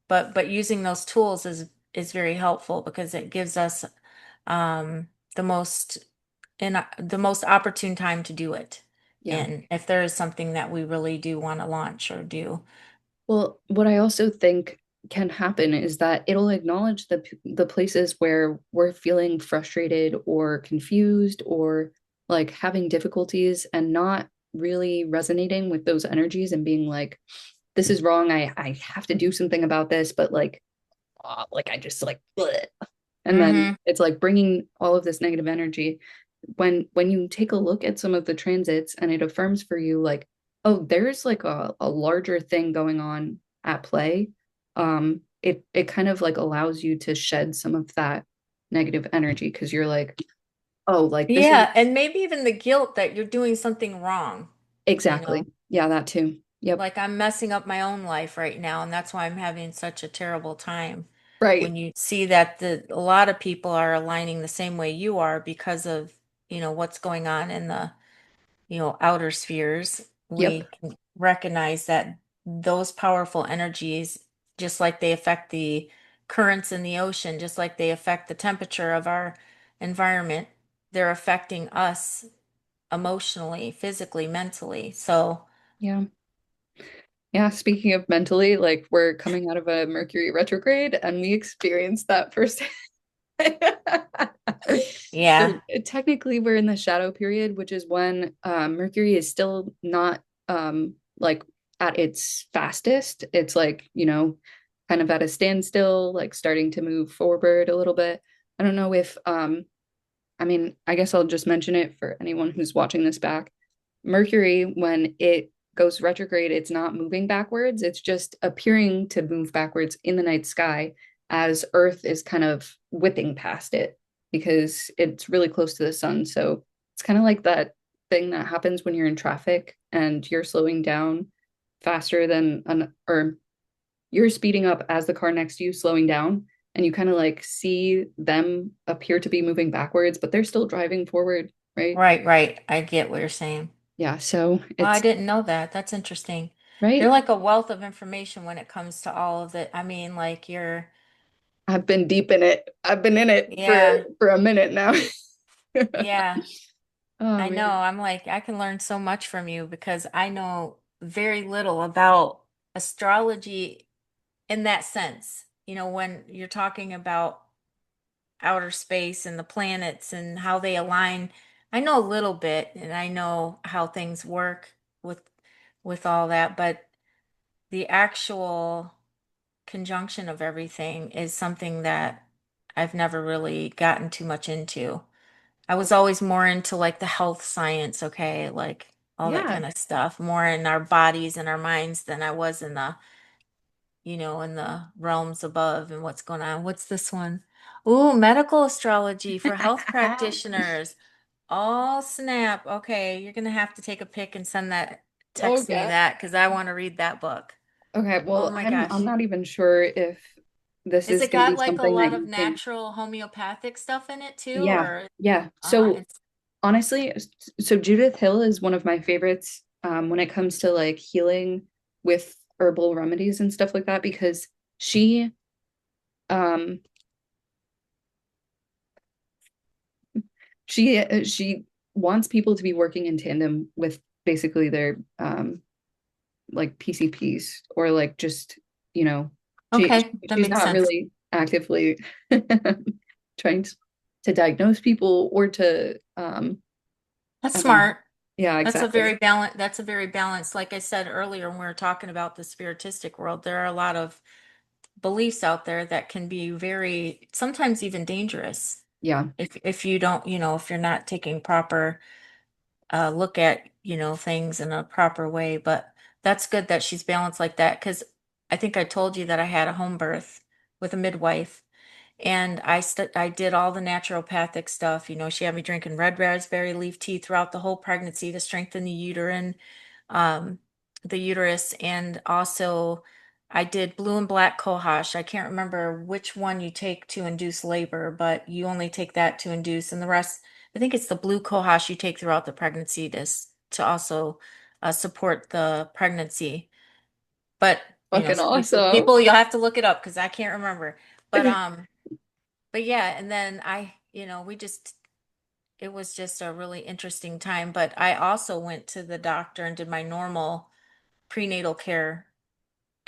but using those tools is very helpful because it gives us um the most in the most opportune time to do it. Yeah. And if there is something that we really do want to launch or do. Well, what I also think can happen is that it'll acknowledge the places where we're feeling frustrated or confused or like having difficulties and not really resonating with those energies and being like, this is wrong. I have to do something about this, but like I just like bleh. And then Mm-hmm. it's like bringing all of this negative energy. When you take a look at some of the transits and it affirms for you like, oh, there's like a larger thing going on at play, it kind of like allows you to shed some of that negative energy because you're like, oh, like this is Yeah, and maybe even the guilt that you're doing something wrong, you know, exactly. Yeah, that too. Yep. like I'm messing up my own life right now, and that's why I'm having such a terrible time. Right. When you see that a lot of people are aligning the same way you are because of, what's going on in the outer spheres, Yep. we can recognize that those powerful energies, just like they affect the currents in the ocean, just like they affect the temperature of our environment, they're affecting us emotionally, physically, mentally. So, Yeah. Yeah, speaking of mentally, like we're coming out of a Mercury retrograde and we experienced that first. So yeah. technically we're in the shadow period, which is when Mercury is still not like at its fastest. It's like, kind of at a standstill, like starting to move forward a little bit. I don't know if I mean, I guess I'll just mention it for anyone who's watching this back. Mercury, when it goes retrograde, it's not moving backwards, it's just appearing to move backwards in the night sky as Earth is kind of whipping past it because it's really close to the sun. So it's kind of like that thing that happens when you're in traffic and you're slowing down faster than or you're speeding up as the car next to you slowing down and you kind of like see them appear to be moving backwards but they're still driving forward, right? Right, right. I get what you're saying. Yeah, so Well, I it's didn't know that. That's interesting. You're right. like a wealth of information when it comes to all of it. I mean, like I've been deep in it. I've been in it yeah, for a minute now. yeah. Oh I know. man. I'm like, I can learn so much from you because I know very little about astrology in that sense. When you're talking about outer space and the planets and how they align, I know a little bit and I know how things work with all that, but the actual conjunction of everything is something that I've never really gotten too much into. I was always more into like the health science, okay, like all that Yeah. kind of stuff, more in our bodies and our minds than I was in in the realms above and what's going on. What's this one? Ooh, medical astrology for health practitioners. Oh, snap. Okay, you're gonna have to take a pic and text me Okay. that because I want to read that book. Okay, Oh well, my I'm gosh. not even sure if this Is is it going to be got like a something that lot of you can. natural homeopathic stuff in it too, Yeah. or Yeah. So it's honestly, so Judith Hill is one of my favorites when it comes to like healing with herbal remedies and stuff like that because she um she wants people to be working in tandem with basically their like PCPs or like just you know okay? That she's makes not sense. really actively trying to diagnose people or to That's I don't know. smart. Yeah, exactly. That's a very balanced, like I said earlier when we were talking about the spiritistic world, there are a lot of beliefs out there that can be very, sometimes even dangerous Yeah. if you don't, if you're not taking proper look at, things in a proper way. But that's good that she's balanced like that because I think I told you that I had a home birth with a midwife. And I did all the naturopathic stuff. She had me drinking red raspberry leaf tea throughout the whole pregnancy to strengthen the uterine. Um, the uterus, and also I did blue and black cohosh. I can't remember which one you take to induce labor, but you only take that to induce, and the rest, I think it's the blue cohosh you take throughout the pregnancy to also support the pregnancy. But Fucking some people, awesome. people, you'll have to look it up because I can't remember. But but yeah, and then we just it was just a really interesting time. But I also went to the doctor and did my normal prenatal care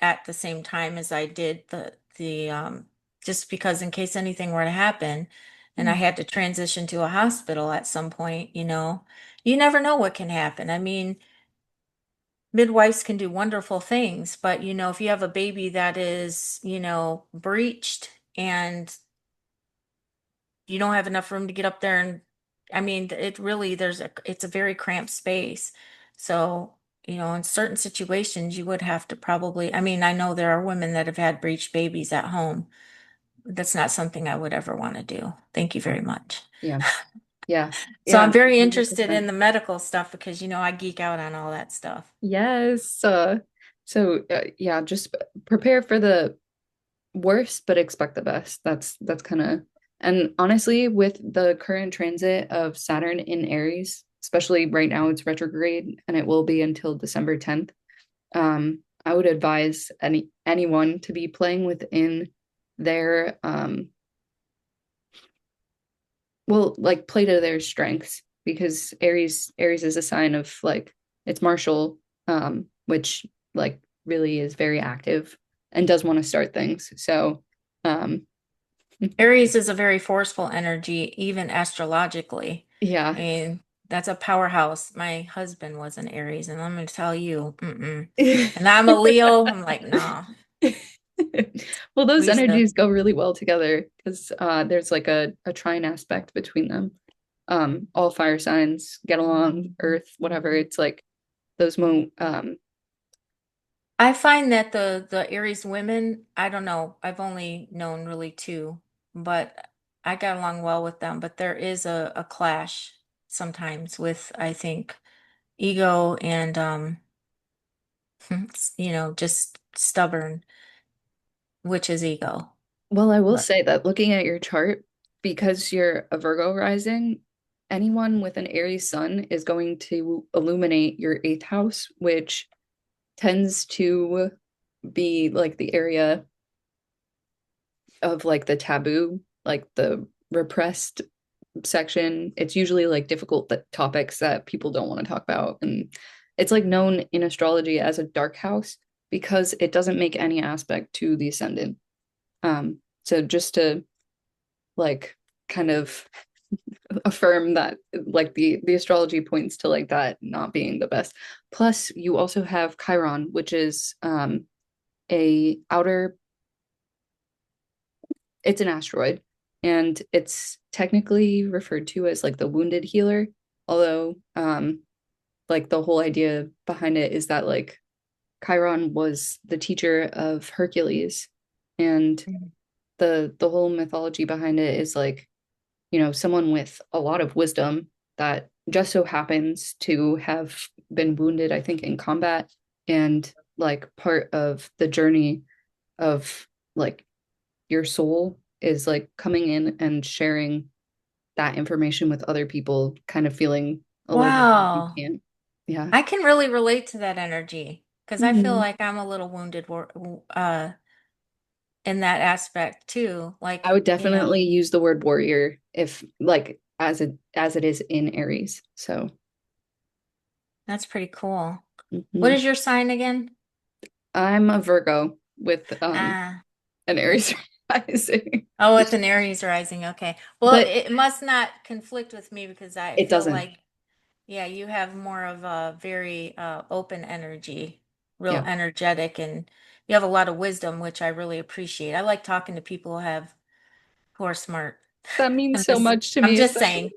at the same time as I did the just because in case anything were to happen and I had to transition to a hospital at some point, you never know what can happen. I mean, midwives can do wonderful things, but if you have a baby that is, breached and you don't have enough room to get up there, and I mean, it really it's a very cramped space. So, in certain situations you would have to probably, I mean, I know there are women that have had breech babies at home. That's not something I would ever want to do. Thank you very much. Yeah. Yeah. So Yeah. I'm very interested 100%. in the medical stuff because I geek out on all that stuff. Yes. Yeah, just prepare for the worst, but expect the best. That's kind of, and honestly, with the current transit of Saturn in Aries, especially right now, it's retrograde and it will be until December 10th. I would advise anyone to be playing within their well, like play to their strengths because Aries is a sign of like it's martial, which like really is very active and does want to start things. So, um, Aries is a very forceful energy, even astrologically. I yeah. mean, that's a powerhouse. My husband was an Aries, and I'm going to tell you, and I'm a Leo. I'm like, nah, Well, those we used to. energies go really well together because there's like a trine aspect between them. All fire signs get along, Earth, whatever. It's like those mo I find that the Aries women, I don't know, I've only known really two, but I got along well with them. But there is a clash sometimes with, I think, ego and just stubborn, which is ego. Well, I will But say that looking at your chart, because you're a Virgo rising, anyone with an Aries sun is going to illuminate your eighth house, which tends to be like the area of like the taboo, like the repressed section. It's usually like difficult topics that people don't want to talk about. And it's like known in astrology as a dark house because it doesn't make any aspect to the ascendant. So just to like kind of affirm that like the astrology points to like that not being the best. Plus you also have Chiron, which is a outer it's an asteroid and it's technically referred to as like the wounded healer, although like the whole idea behind it is that like Chiron was the teacher of Hercules and the whole mythology behind it is like someone with a lot of wisdom that just so happens to have been wounded, I think, in combat. And like part of the journey of like your soul is like coming in and sharing that information with other people, kind of feeling a little bit like you wow, can't. Yeah. I can really relate to that energy because I feel Mhm. like I'm a little wounded in that aspect too. I Like, would definitely use the word warrior if like as it is in Aries. So that's pretty cool. What mhm. is your sign again? I'm a Virgo with Ah, an Aries okay. rising. Oh, it's an Aries rising. Okay. Well, But it must not conflict with me because I it feel doesn't. like, yeah, you have more of a very open energy, real Yeah. energetic, and you have a lot of wisdom, which I really appreciate. I like talking to people who are smart. That means I'm so just, much to I'm me, just especially saying.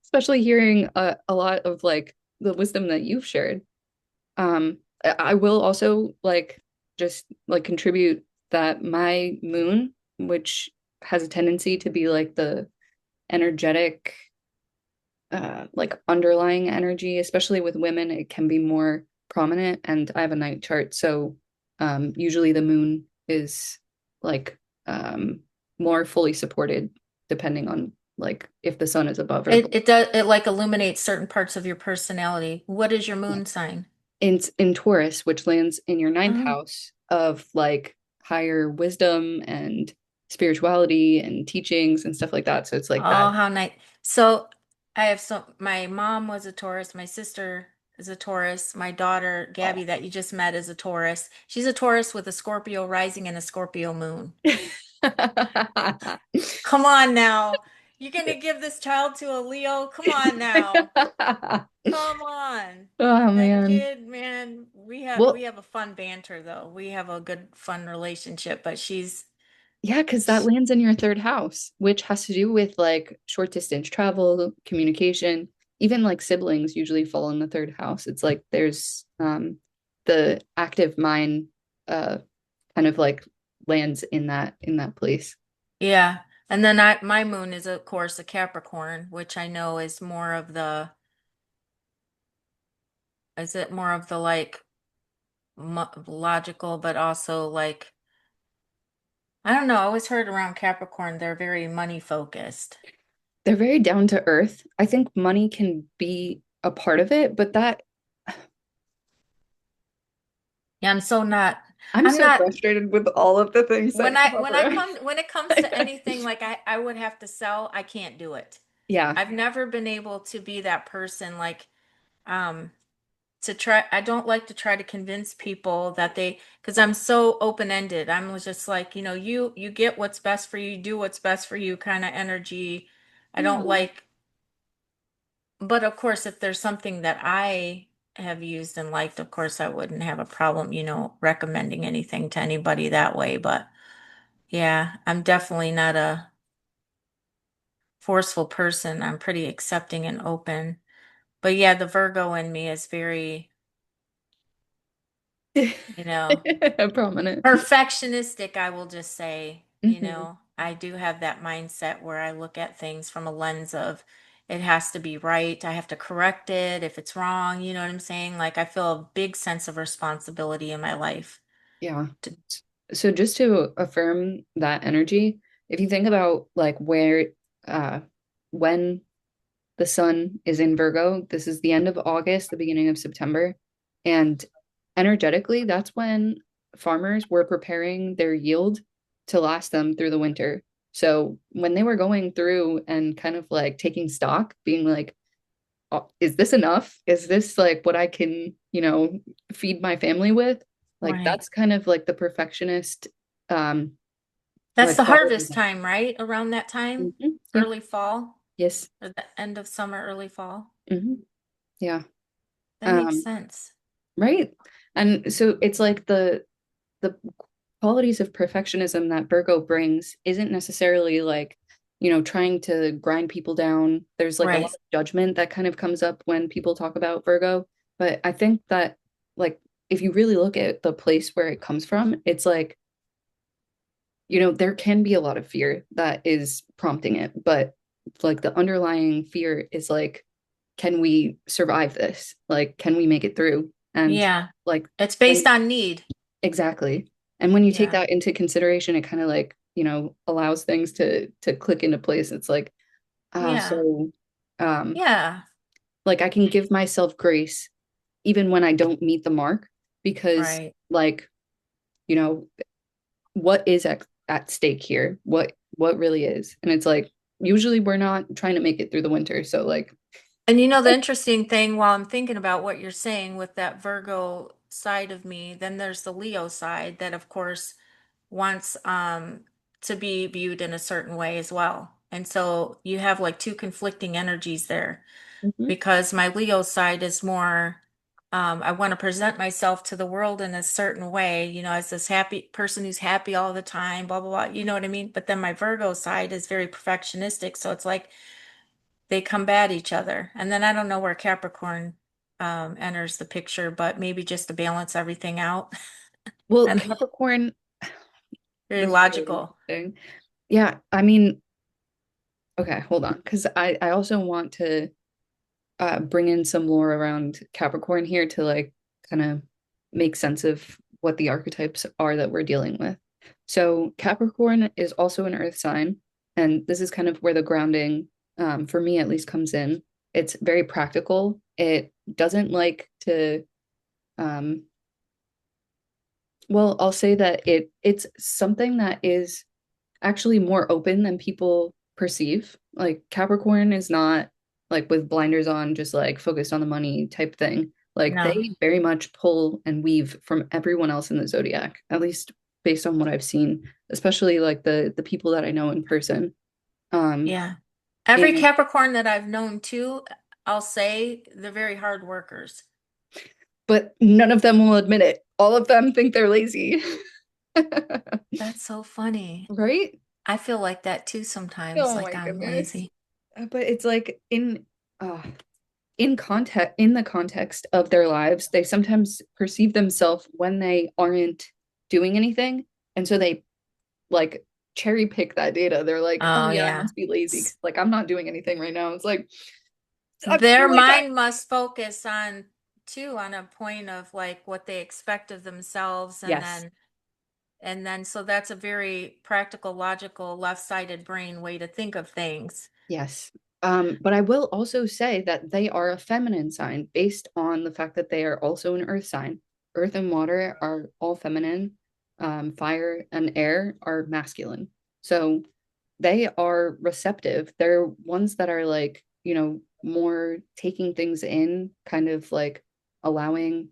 especially hearing a lot of like the wisdom that you've shared. I will also like just like contribute that my moon, which has a tendency to be like the energetic like underlying energy, especially with women, it can be more prominent, and I have a night chart, so usually the moon is like more fully supported depending on like if the sun is above or below. It does, it like illuminates certain parts of your personality. What is your Yeah. moon sign? In Taurus, which lands in your ninth Oh, house of like higher wisdom and spirituality and teachings and stuff like that. So it's like that. oh, how nice. So I have my mom was a Taurus, my sister is a Taurus, my daughter Oh. Gabby that you just met is a Taurus. She's a Taurus with a Scorpio rising and a Scorpio moon. Come on now. You're gonna give this child to a Leo? Come on now. Come on. Oh That man. kid, man, we Well, have a fun banter though. We have a good fun relationship, but yeah, because that sh lands in your third house, which has to do with like short distance travel, communication, even like siblings usually fall in the third house. It's like there's the active mind uh kind of like lands in that place. yeah. And then my moon is of course a Capricorn, which I know is more of the is it more of the like mo logical, but also like I don't know, I always heard around Capricorn they're very money focused. They're very down to earth. I think money can be a part of it, but that Yeah, I'm so not I'm I'm so not frustrated with all of the things that come up around. when it comes to anything like I would have to sell, I can't do it. Yeah. I've never been able to be that person like um to try I don't like to try to convince people that they because I'm so open-ended. I'm just like, you get what's best for you, do what's best for you kind of energy. I don't Yeah. like but of course if there's something that I have used and liked, of course I wouldn't have a problem, recommending anything to anybody that way, but yeah, I'm definitely not a forceful person. I'm pretty accepting and open. But yeah, the Virgo in me is very, you know, Prominent. perfectionistic, I will just say. Hmm. I do have that mindset where I look at things from a lens of it has to be right. I have to correct it if it's wrong. You know what I'm saying? Like I feel a big sense of responsibility in my life. Yeah. To- So just to affirm that energy, if you think about like where uh when the sun is in Virgo, this is the end of August, the beginning of September, and energetically, that's when farmers were preparing their yield to last them through the winter. So when they were going through and kind of like taking stock, being like, "Oh, is this enough? Is this like what I can, feed my family with?" Like Right. that's kind of like the perfectionist um That's like the quality harvest that. time, right? Around that time, Yep. early fall Yes. or the end of summer, early fall. Yeah. That makes Um, sense. right. And so it's like the qualities of perfectionism that Virgo brings isn't necessarily like, trying to grind people down. There's like a lot Right. of judgment that kind of comes up when people talk about Virgo. But I think that like if you really look at the place where it comes from, it's like, there can be a lot of fear that is prompting it, but like the underlying fear is like, can we survive this? Like, can we make it through? And Yeah. like It's when based on need. exactly. And when you take Yeah. that into consideration, it kind of like, allows things to click into place. It's like, Yeah. so um Yeah. like I can give myself grace even when I don't meet the mark because Right. like, you know, what is at stake here? What really is? And it's like usually we're not trying to make it through the winter. So like And the interesting thing while I'm thinking about what you're saying with that Virgo side of me, then there's the Leo side that of course wants to be viewed in a certain way as well. And so you have like two conflicting energies there mhm, because my Leo side is more I want to present myself to the world in a certain way, as this happy person who's happy all the time, blah blah blah. You know what I mean? But then my Virgo side is very perfectionistic, so it's like they combat each other. And then I don't know where Capricorn enters the picture, but maybe just to balance everything out. well, And Capricorn, very this is really logical. interesting. Yeah, I mean, okay, hold on, because I also want to bring in some lore around Capricorn here to like kind of make sense of what the archetypes are that we're dealing with. So Capricorn is also an earth sign, and this is kind of where the grounding, for me at least, comes in. It's very practical. It doesn't like to, um, well, I'll say that it's something that is actually more open than people perceive. Like Capricorn is not like with blinders on, just like focused on the money type thing. Like No. they very much pull and weave from everyone else in the zodiac, at least based on what I've seen, especially like the people that I know in person. Um, Yeah. Every and Capricorn that I've known too, I'll say they're very hard workers. but none of them will admit it. All of them think they're lazy. That's so funny. Right? I feel like that too sometimes, Oh like my I'm goodness. lazy. But it's like in context, in the context of their lives, they sometimes perceive themselves when they aren't doing anything, and so they like cherry pick that data. They're like, oh Oh yeah, I yeah. must be lazy because like I'm not doing anything right now. It's like I Their feel like I mind must focus on too on a point of like what they expect of themselves yes. and then so that's a very practical, logical, left-sided brain way to think of things. Yes. But I will also say that they are a feminine sign based on the fact that they are also an earth sign. Earth and water are all feminine. Fire and air are masculine. So they are receptive. They're ones that are like, more taking things in, kind of like allowing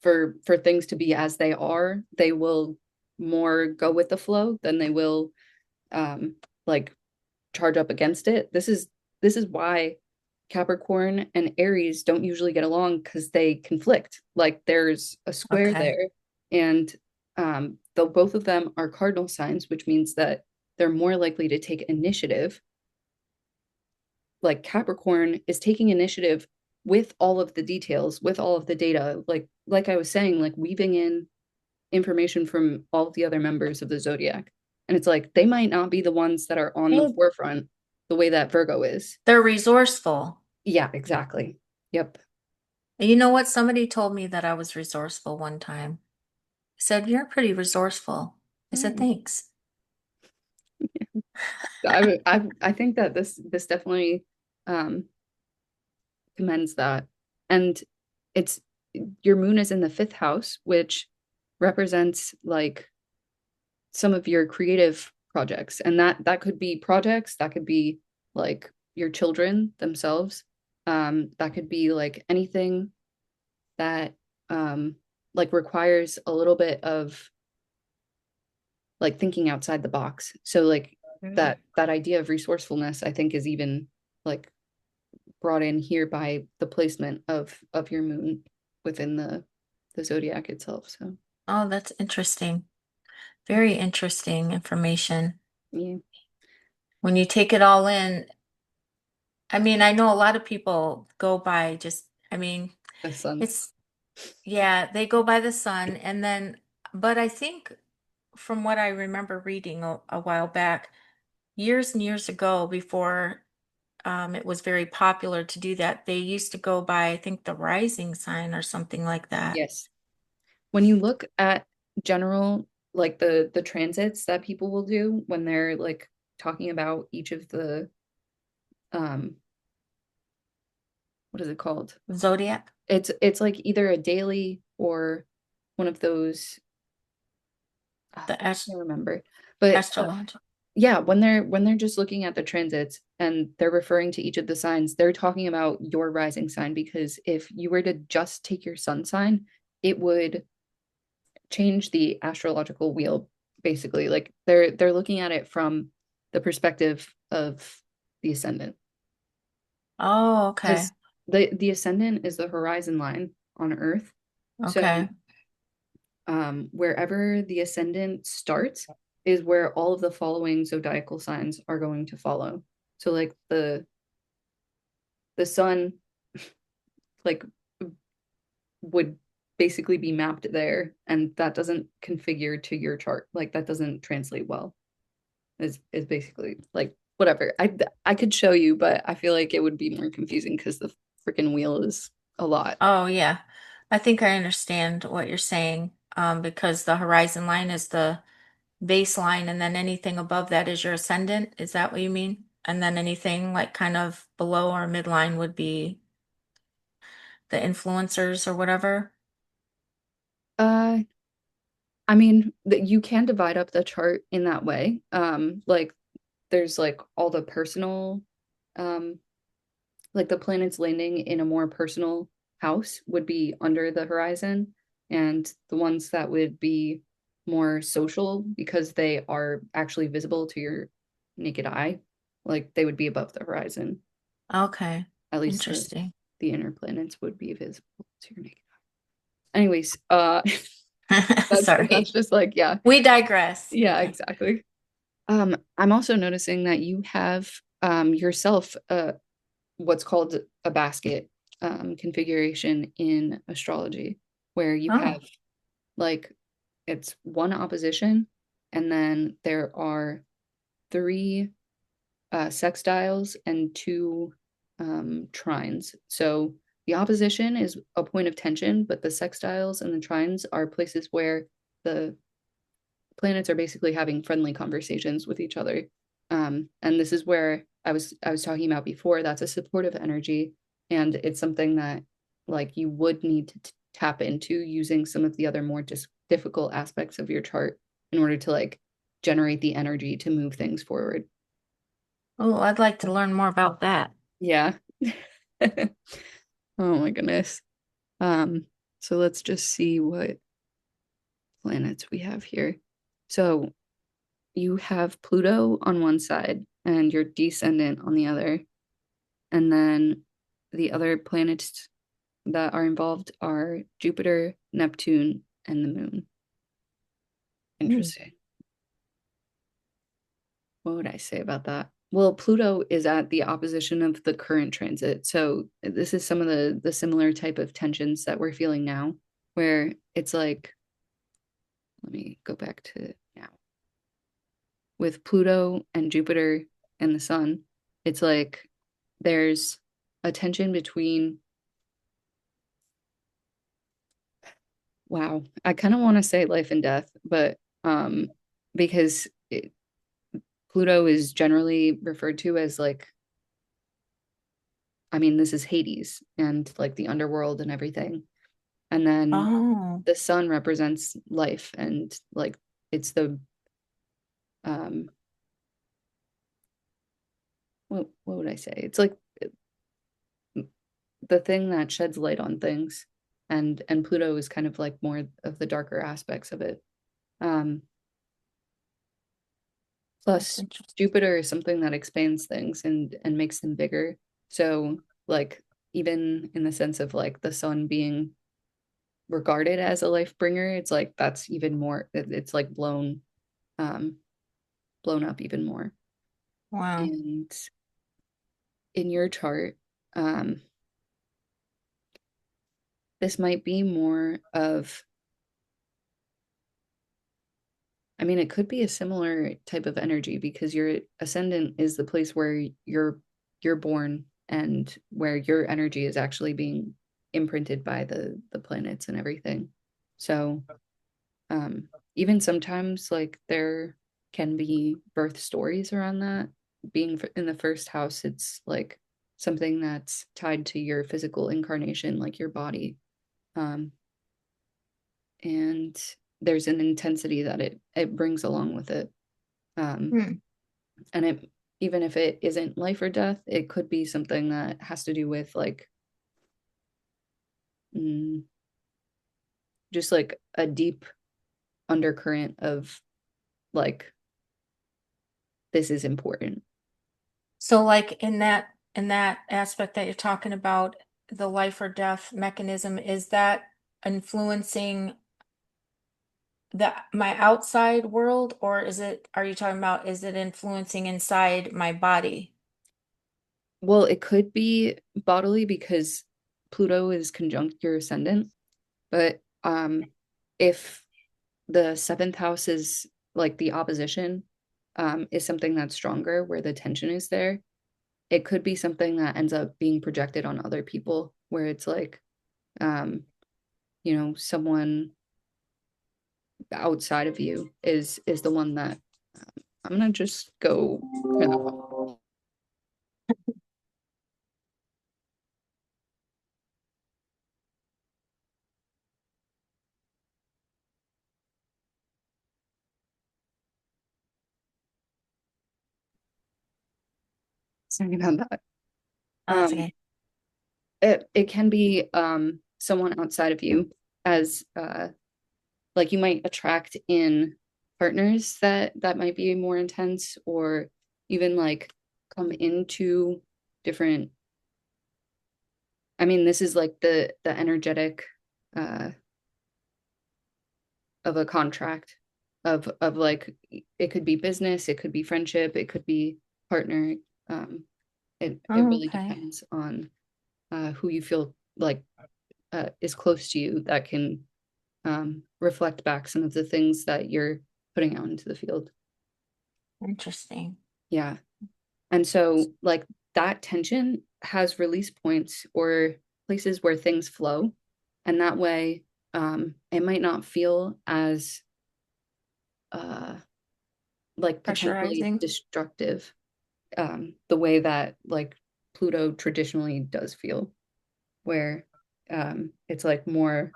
for things to be as they are. They will more go with the flow than they will like charge up against it. This is why Capricorn and Aries don't usually get along because they conflict. Like there's a square Okay. there, and though both of them are cardinal signs, which means that they're more likely to take initiative. Like Capricorn is taking initiative with all of the details, with all of the data, like I was saying, like weaving in information from all the other members of the zodiac. And it's like they might not be the ones that are on the Hey, forefront the way that Virgo is. they're resourceful. Yeah, exactly. Yep. And you know what? Somebody told me that I was resourceful one time. I said, "You're pretty resourceful." I said, Mm. "Thanks." I think that this definitely um commends that. And it's your moon is in the fifth house, which represents like some of your creative projects. And that could be projects, that could be like your children themselves. That could be like anything that like requires a little bit of like thinking outside the box. So like that idea of resourcefulness, I think, is even like brought in here by the placement of your moon within the zodiac itself. So Oh, that's interesting. Very interesting information. yeah, When you take it all in, I mean, I know a lot of people go by just, I mean, the sun. it's, yeah, they go by the sun. And then, but I think from what I remember reading a while back, years and years ago, before it was very popular to do that, they used to go by, I think, the rising sign or something like that. Yes. When you look at general like the transits that people will do when they're like talking about each of the um what is it called? Zodiac, It's like either a daily or one of those the I can't remember. But astrology. yeah, when they're just looking at the transits and they're referring to each of the signs, they're talking about your rising sign because if you were to just take your sun sign, it would change the astrological wheel basically. Like they're looking at it from the perspective of the ascendant. Oh, okay. Because the ascendant is the horizon line on Earth. So Okay. wherever the ascendant starts is where all of the following zodiacal signs are going to follow. So like the sun like would basically be mapped there, and that doesn't configure to your chart. Like that doesn't translate well. Is basically like whatever. I could show you, but I feel like it would be more confusing because the freaking wheel is a lot. Oh, yeah. I think I understand what you're saying, because the horizon line is the baseline, and then anything above that is your ascendant. Is that what you mean? And then anything like kind of below or midline would be the influencers or whatever. Uh, I mean, you can divide up the chart in that way. Like there's like all the personal, um, like the planets landing in a more personal house would be under the horizon, and the ones that would be more social because they are actually visible to your naked eye, like they would be above the horizon. Okay. At least Interesting. the inner planets would be visible to your naked eye. Anyways, that's Sorry. just like yeah, We digress. yeah, exactly. I'm also noticing that you have yourself what's called a basket configuration in astrology, where you Oh. have like it's one opposition, and then there are three sextiles and two trines. So the opposition is a point of tension, but the sextiles and the trines are places where the planets are basically having friendly conversations with each other. And this is where I was talking about before. That's a supportive energy, and it's something that like you would need to tap into using some of the other more difficult aspects of your chart in order to like generate the energy to move things forward. Oh, I'd like to learn more about that. Yeah. Oh my goodness. Um, so let's just see what planets we have here. So you have Pluto on one side and your descendant on the other. And then the other planets that are involved are Jupiter, Neptune, and the moon. Hmm. Interesting. What would I say about that? Well, Pluto is at the opposition of the current transit. So this is some of the similar type of tensions that we're feeling now, where it's like, let me go back to now. With Pluto and Jupiter and the sun, it's like there's a tension between, wow, I kind of want to say life and death, but because Pluto is generally referred to as like, I mean, this is Hades and like the underworld and everything. And then Oh, the sun represents life and like it's the um what would I say? It's like the thing that sheds light on things, and Pluto is kind of like more of the darker aspects of it. Um that's Plus interesting. Jupiter is something that expands things and makes them bigger. So like even in the sense of like the sun being regarded as a life bringer, it's like that's even more it's like um blown up even more. Wow. And in your chart, um this might be more of, I mean, it could be a similar type of energy because your ascendant is the place where you're born and where your energy is actually being imprinted by the planets and everything. So, even sometimes like there can be birth stories around that. Being in the first house, it's like something that's tied to your physical incarnation, like your body. Um, and there's an intensity that it brings along with it. Um, Hmm. and it even if it isn't life or death, it could be something that has to do with like mm, just like a deep undercurrent of like this is important. So like in that aspect that you're talking about, the life or death mechanism, is that influencing my outside world, or are you talking about, is it influencing inside my body? Well, it could be bodily because Pluto is conjunct your ascendant, but if the seventh house is like the opposition, is something that's stronger where the tension is there, it could be something that ends up being projected on other people where it's like, um someone outside of you is the one that I'm gonna just go turn that off. Sorry about that. Oh, that's Um, okay. it can be someone outside of you as like you might attract in partners that might be more intense or even like come into different. I mean, this is like the energetic uh of a contract of like it could be business, it could be friendship, it could be partner. Um, it Oh, really okay. depends on who you feel like is close to you that can reflect back some of the things that you're putting out into the field. Interesting. Yeah. And so, like, that tension has release points or places where things flow. And that way, it might not feel as uh, like potentially Pressurizing. destructive, the way that like Pluto traditionally does feel, where it's like more,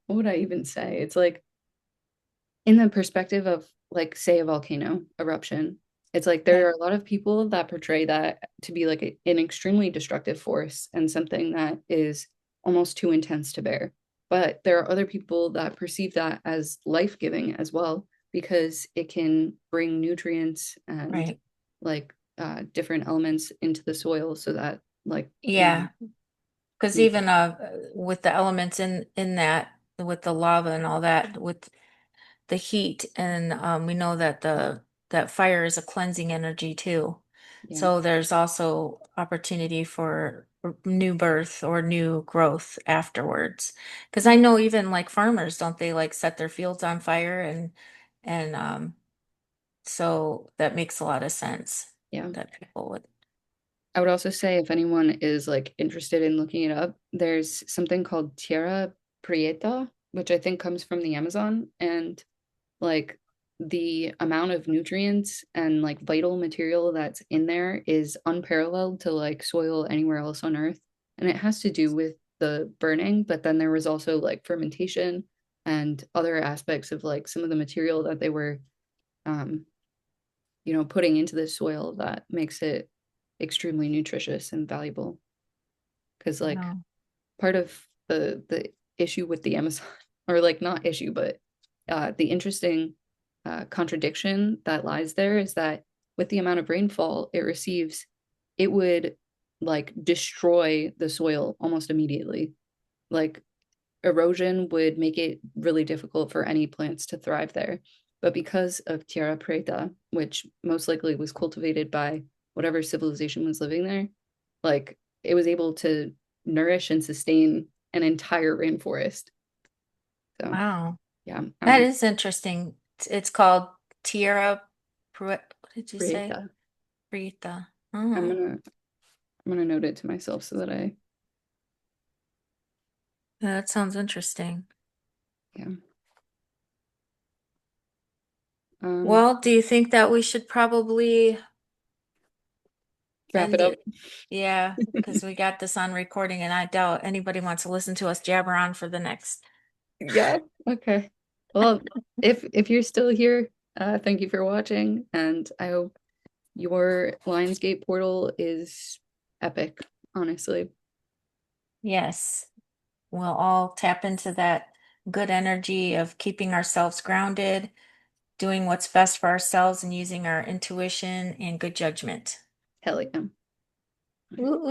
what would I even say? It's like in the perspective of like say a volcano eruption, it's like there Okay. are a lot of people that portray that to be like an extremely destructive force and something that is almost too intense to bear, but there are other people that perceive that as life-giving as well because it can bring nutrients and Right. like different elements into the soil so that like Yeah. Because you even with the elements in that, with the lava and all that, with the heat, and we know that the that fire is a cleansing energy too. yeah So there's also opportunity for new birth or new growth afterwards. Because I know even like farmers, don't they like set their fields on fire, and so that makes a lot of sense yeah that people would. I would also say if anyone is like interested in looking it up, there's something called Tierra Prieta, which I think comes from the Amazon, and like the amount of nutrients and like vital material that's in there is unparalleled to like soil anywhere else on Earth. And it has to do with the burning, but then there was also like fermentation and other aspects of like some of the material that they were um, putting into the soil that makes it extremely nutritious and valuable. Because like No. part of the issue with the Amazon, or like not issue, but the interesting contradiction that lies there is that with the amount of rainfall it receives, it would like destroy the soil almost immediately. Like erosion would make it really difficult for any plants to thrive there. But because of Tierra Preta, which most likely was cultivated by whatever civilization was living there, like it was able to nourish and sustain an entire rainforest. So Wow. yeah, That is interesting. It's called Tierra what did you say? Preta. Rita. I'm Oh, gonna I'm gonna note it to myself so that I that sounds interesting. yeah. Um Well, do you think that we should probably Wrap it end up. it? Yeah, because we got this on recording and I doubt anybody wants to listen to us jabber on for the next. Yeah. Okay. Well, if you're still here, thank you for watching, and I hope your Lionsgate portal is epic, honestly. Yes, we'll all tap into that good energy of keeping ourselves grounded, doing what's best for ourselves, and using our intuition and good judgment. Hell yeah. Ooh,